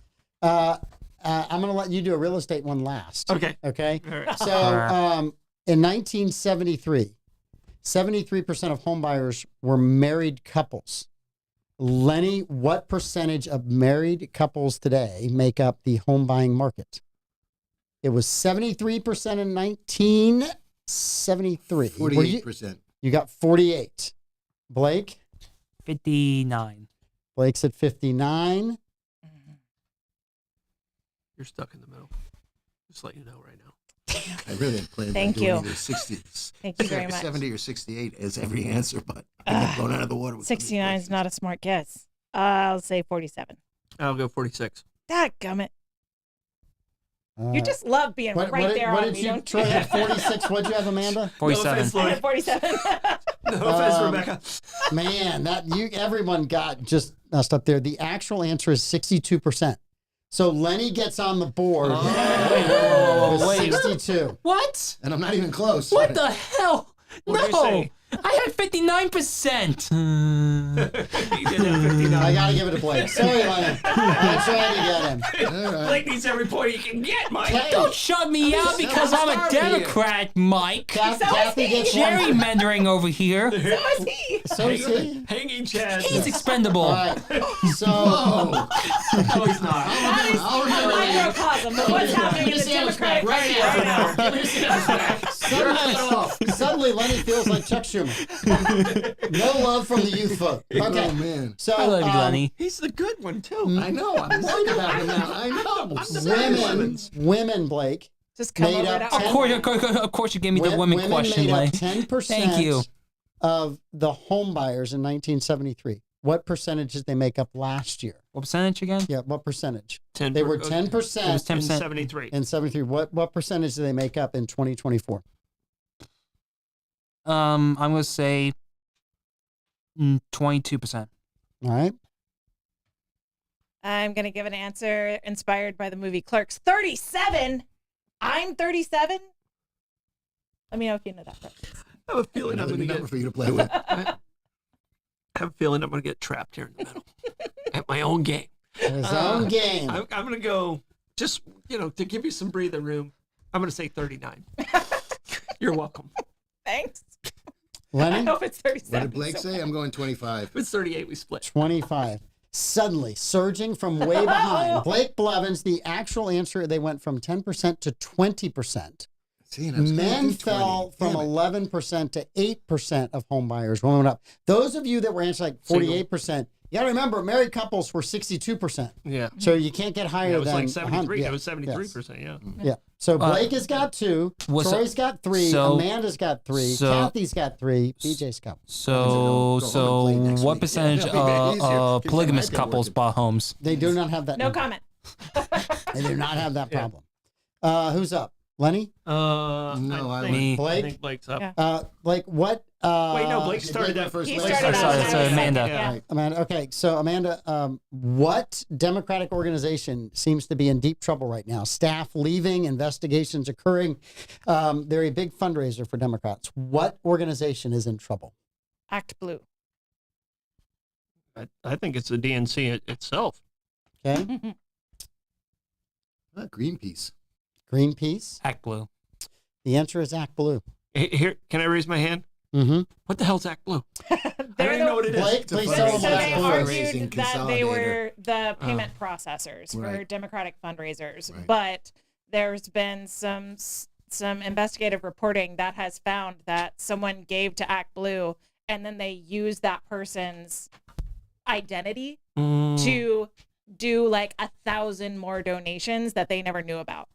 I'm going to let you do a real estate one last. Okay. Okay. All right. So in 1973, 73% of home buyers were married couples. Lenny, what percentage of married couples today make up the home buying market? It was 73% in 1973. Were you- 48%. You got 48. Blake? 59. Blake's at 59. You're stuck in the middle. Just let you know right now. I really had planned Thank on doing you. either 60, Thank you very much. 70 or 68 as every answer, but I got blown out of the water. With some of these 69 is questions. not a smart guess. I'll say 47. I'll go 46. Dadgummit. You just love being right there what on did me, you, don't Troy you? had 46. What'd you have, Amanda? 47. No I offense, had 47. No offense, Rebecca. Man, everyone got just messed up there. The actual answer is 62%. So Lenny gets on the board with wait. 62. What? And I'm not even close. What the hell? What did you No. say? I had 59%. You did have 59. I got to give it to Blake. Sorry, Lenny. I tried to get him. All right. Blake needs every point he can get, Mike. Hey, Don't shut me out because I'm a starving here. Democrat, Mike. Kathy gets one. Gerrymandering over here. So is he. So is he. Hanging Chad. He's expendable. All right. So, No, he's not. That is I'll a remember that. microcosm of what's happening in the Democratic Party right now. suddenly Lenny feels like Chuck Schumer. No love from the youth vote. Okay. Oh, man. So, I love you, Lenny. He's the good one, too. I know. I'm worried about him now. I know. women, Blake, Just come Made over up to 10 Of course, you gave me the women women question, made up Lenny. 10% Thank you. of the home buyers in 1973. What percentage did they make up last year? What percentage again? Yeah, what percentage? 10 They were okay. 10% It was 10%. In 73. in 73. What percentage did they make up in 2024? I'm gonna say 22%. All right. I'm going to give an answer inspired by the movie Clerks. 37? I'm 37? Let me know if you know that first. I have a feeling I'm Another going to number get. for you to play with. I have a feeling I'm going to get trapped here in the middle at my own game. His own game. I'm going to go just to give you some breathing room. I'm going to say 39. You're welcome. Thanks. I Lenny, hope it's 37. What did Blake say? I'm going 25. If it's 38, we split. 25. Suddenly surging from way behind. Blake Blevins, the actual answer, they went from 10% to 20%. See, and I was gonna Men do 20. fell from Damn it. 11% to 8% of home buyers. Women went up. Those of you that were answering like 48%, you got to remember, married couples were 62%. Yeah. So you can't get higher It was than like 73. 100. It was 73%. Yeah. Yeah. So Blake has got 2. what's- Troy's got 3. so- Amanda's got 3. so- Kathy's got 3. BJ's got 1. So, Go home and play next what week. percentage Yeah, that'll be very easier. of Gives polygamous them idea couples working. bought homes? They do not have that. No number. comment. They do not have that problem. Who's up? Lenny? No, I Me. I Blake? think Blake's up. Blake, what? Wait, no, Blake started Blake that first. He Blake started first. out Sorry, as so a Amanda. second, yeah. Right, Amanda. Okay, so Amanda, what Democratic organization seems to be in deep trouble right now? Staff leaving, investigations occurring. They're a big fundraiser for Democrats. What organization is in trouble? Act Blue. I think it's the DNC itself. Okay, Greenpeace. Greenpeace. Act Blue. The answer is Act Blue. Here, can I raise my hand? Mm-hmm. What the hell's Act Blue? I don't They're even know what it is. Blake, please a tell So them what they Act Blue is. argued Fundraising that they were consolidator. the payment processors for Right. Democratic fundraisers, Right. but there's been some investigative reporting that has found that someone gave to Act Blue and then they used that person's identity to do like 1,000 more donations that they never knew about.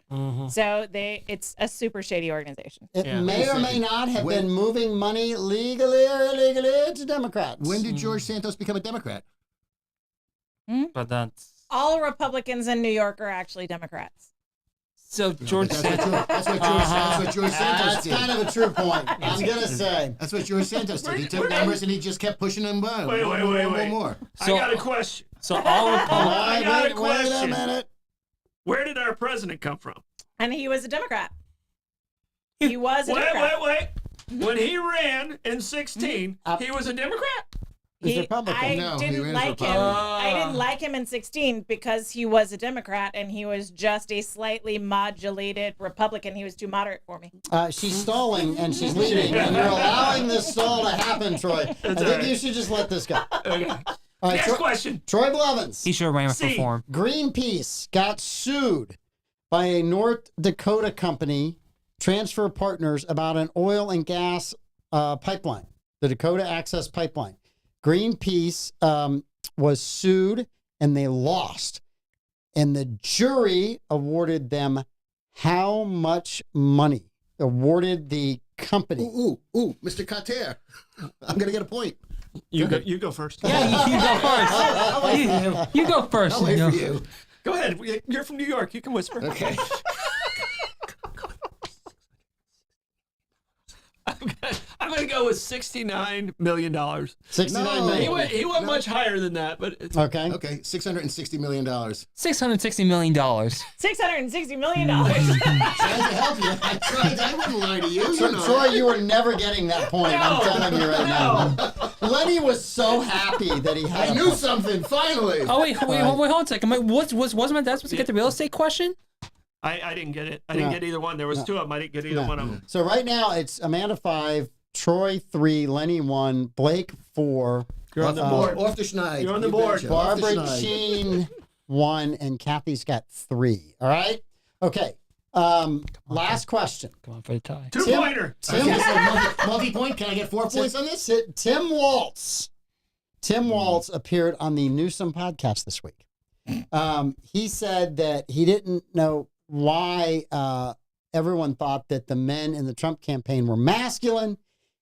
So it's a super shady organization. It Yeah. may or may not have been moving money legally or illegally to Democrats. When did George Santos become a Democrat? But that's All Republicans in New York are actually Democrats. so George. That's what George Santos That's did. kind of a true point. I'm going to say. That's what George Santos did. He took numbers and he just kept pushing them by. Wait. One more. So- I got a question. So all I got a Wait a question. minute. Where did our president come from? And he was a Democrat. He was a Wait. Democrat. When he ran in 16, he was a Democrat? He's Republican. I No, he didn't ran like for him. Republican. I didn't like him in 16 because he was a Democrat and he was just a slightly modulated Republican. He was too moderate for me. She's stalling and she's leading, and you're allowing this stall to happen, Troy. I think you should just let this go. Okay. All right, Next question. Troy Blevins. he should have ran for See. reform. Greenpeace got sued by a North Dakota company, Transfer Partners, about an oil and gas pipeline, the Dakota Access Pipeline. Greenpeace was sued and they lost. And the jury awarded them how much money? Awarded the company. Ooh, Mr. Carter. I'm going to get a point. You go first. Yeah, you go first. You go first. I'll wait for you. Go ahead. You're from New York. You can whisper. Okay. gonna go with $69 million. 69 No. million. He went much higher than that, but Okay. Okay, $660 million. $660 million. $660 million. Trying to help you. I wouldn't lie to you. You know. Troy, you were never getting that point. I'm telling you right now. Lenny was so happy that he had I a knew point. something, finally. Oh, wait, hold on a second. Wasn't my dad supposed to get the real estate question? I didn't get it. I didn't No. get either one. There was two of them. I didn't get either No. one of them. So right now it's Amanda 5, Troy 3, Lenny 1, Blake 4, You're on the board. Off the schneid. You're on the You board. betcha. Off the Barbara schneid. Jean 1, and Kathy's got 3. All right? Okay. Last question. Come on for the tie. Two-pointer. Okay, so multi-point. Can I get 4 points on this? Tim Waltz. Tim Waltz appeared on the Newsom podcast this week. He said that he didn't know why everyone thought that the men in the Trump campaign were masculine,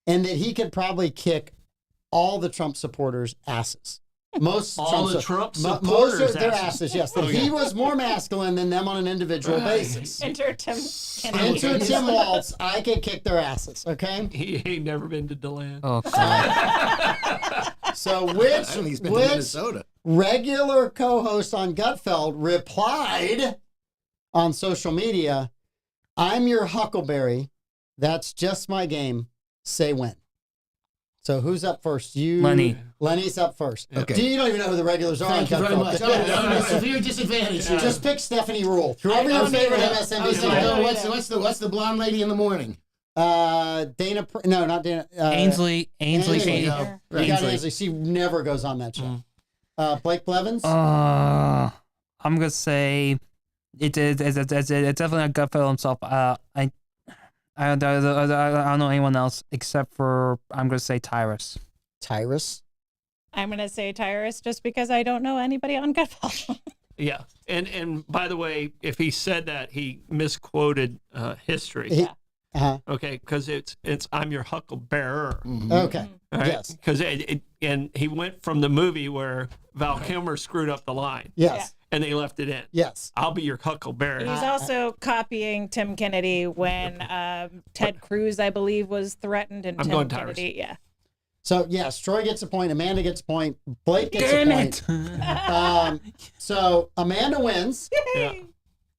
and that he could probably kick all the Trump supporters' asses. Most All the su- Trump most supporters' of their asses. asses, yes. That he was more masculine than them on an individual basis. Enter Tim Kennedy. Enter Tim Waltz. I could kick their asses, okay? He ain't never been to DeLand. Oh, God. So I don't think he's been to which Minnesota. regular co-host on Gutfeld replied on social media, "I'm your Huckleberry. That's just my game. Say when." So who's up first? You, Lenny. Lenny's up first. Okay. You don't even know who the regulars are. Thank you on very Gutfeld. much. I'm at a severe disadvantage here. Just pick Stephanie Rule. Whoever your favorite MSNBC. What's the blonde lady in the morning? Dana. No, not Dana. Ainsley. Ainsley. Ainsley. You got Ainsley. She never goes on that show. Blake Blevins. I'm gonna say it's definitely a Gutfeld himself. I don't know anyone else except for I'm gonna say Tyrus. Tyrus. I'm going to say Tyrus just because I don't know anybody on Gutfeld. Yeah, and by the way, if he said that, he misquoted history. He- Okay, because it's I'm your Hucklebearer. Okay. All right? Yes. Because and he went from the movie where Val Kilmer screwed up the line, Yes. and they left it in. Yes. I'll be your Huckleberry. He's also copying Tim Kennedy when Ted Cruz, I believe, was threatened, and I'm Tim going Tyrus. Kennedy, yeah. So yes, Troy gets a point. Amanda gets a point. Blake gets a point. So Amanda wins. Yeah.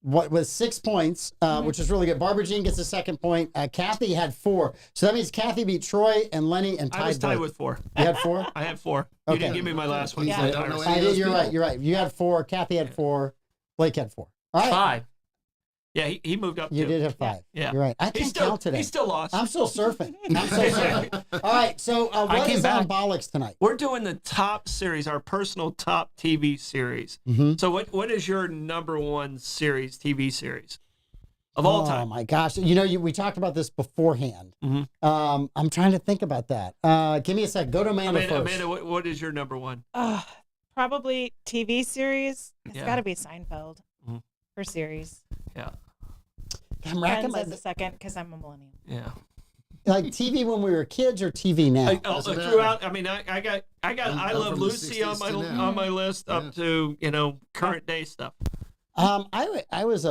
With 6 points, which is really good. Barbara Jean gets a second point. Kathy had 4. So that means Kathy beat Troy and Lenny and I was tied tied Blake. with 4. You had 4? I had 4. You Okay. didn't give me my last one. Please, So I don't know Tyrus. any I of did. those You're people. right. You're right. You had 4. Kathy had 4. Blake had 4. All right. 5. Yeah, he moved up. You too. did have 5. Yeah. You're right. I He can't still count today. he still lost. I'm still surfing. All right. So what came is on back. Bollox tonight? We're doing the top series, our personal top TV series. Mm-hmm. So what is your number one series, TV series of all Oh time? my gosh! You know, we talked about this beforehand. Mhm. I'm trying to think about that. Give me a sec. Go to Amanda first. Amanda, what is your number one? Probably TV series. It's Yeah. got to be Seinfeld Mhm. for series. Yeah, I'm racking Friends my as a second because I'm a millennial. yeah. like TV when we were kids or TV now. Doesn't matter. Throughout, I mean, I got I I'm Love from the Lucy on 60s my to now. on my list up to current day stuff. I was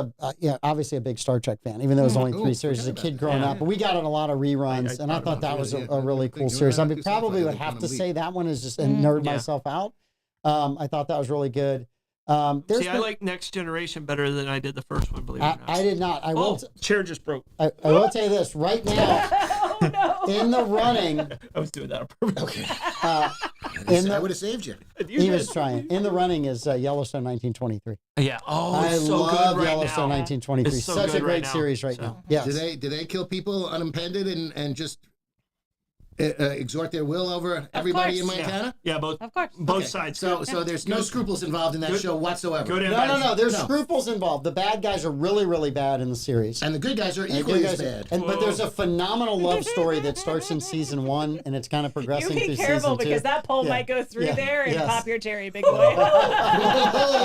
obviously a big Star Trek fan, even though it was only 3 Ooh, series as a forgot kid about growing that. up. But we got on a lot of reruns, I and I thought thought about that it, was yeah. a really cool You're series. I right, mean, because probably I would kind have of to leap. say that one is just nerd Yeah. myself out. I thought that was really good. There's See, I been- like Next Generation better than I did the first one. Believe it or not. I did not. I will. Chair just broke. I will tell you this right now. Oh no! In the running, I was doing that on purpose. in I the, would have saved you. he was trying. In the running is Yellowstone 1923. Yeah. Oh, I it's so love good right Yellowstone now. 1923. It's so Such a good great right now. series right So- now. Yes. Do they kill people unimpeded and just exhort their will over everybody in course. Montana? Yeah, both Of course. both Okay, sides. So there's no scruples involved in that Good- show whatsoever. Good and No, bad. no, no. There's No. scruples involved. The bad guys are really, really bad in the series. And the good guys are And the equally good as guys- bad. but there's a phenomenal love story that starts in season 1, and it's kind of You progressing be through careful season 2. because that pole Yeah. might go through Yeah. there and Yes. pop your cherry, big boy. Oh.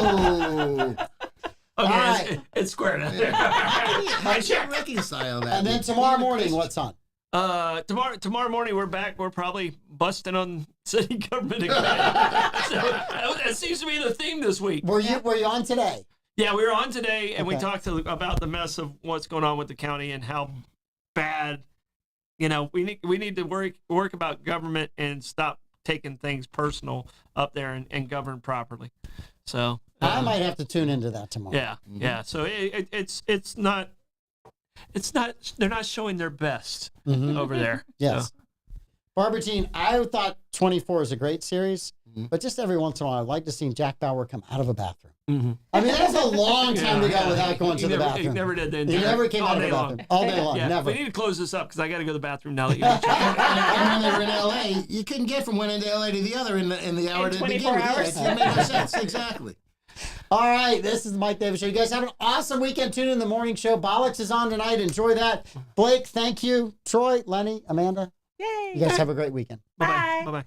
Okay, Alright. it's square now. I should reconcile that. And then tomorrow morning, what's on? Tomorrow morning we're back. We're probably busting on city government again. So that seems to be the theme this week. Were you on today? Yeah, we were on today, and we Okay. talked about the mess of what's going on with the county and how bad You know, we need to work about government and stop taking things personal up there and govern properly. So I might have to tune into that tomorrow. yeah, yeah. So it's not they're not showing their best over there. Yes. So. Barbara Jean, I thought 24 is a great series, but just every once in a while, I'd like to see Jack Bauer come out of a bathroom. I mean, that's a long time to go without going to the bathroom. He never did. He never came out of the bathroom. All day long, Yeah, never. we need to close this up because I got to go to the bathroom now that you mentioned it. And when they were in L.A., you couldn't get from one end of L.A. to the other in the hour In to 24 begin with. hours. Yeah, it made no sense. Exactly. All right, this is the Mike Davis Show. You guys have an awesome weekend. Tune in the morning show. Bollox is on tonight. Enjoy that. Blake, thank you. Troy, Lenny, Amanda, Yay. you guys have a great weekend. Bye. Bye-bye.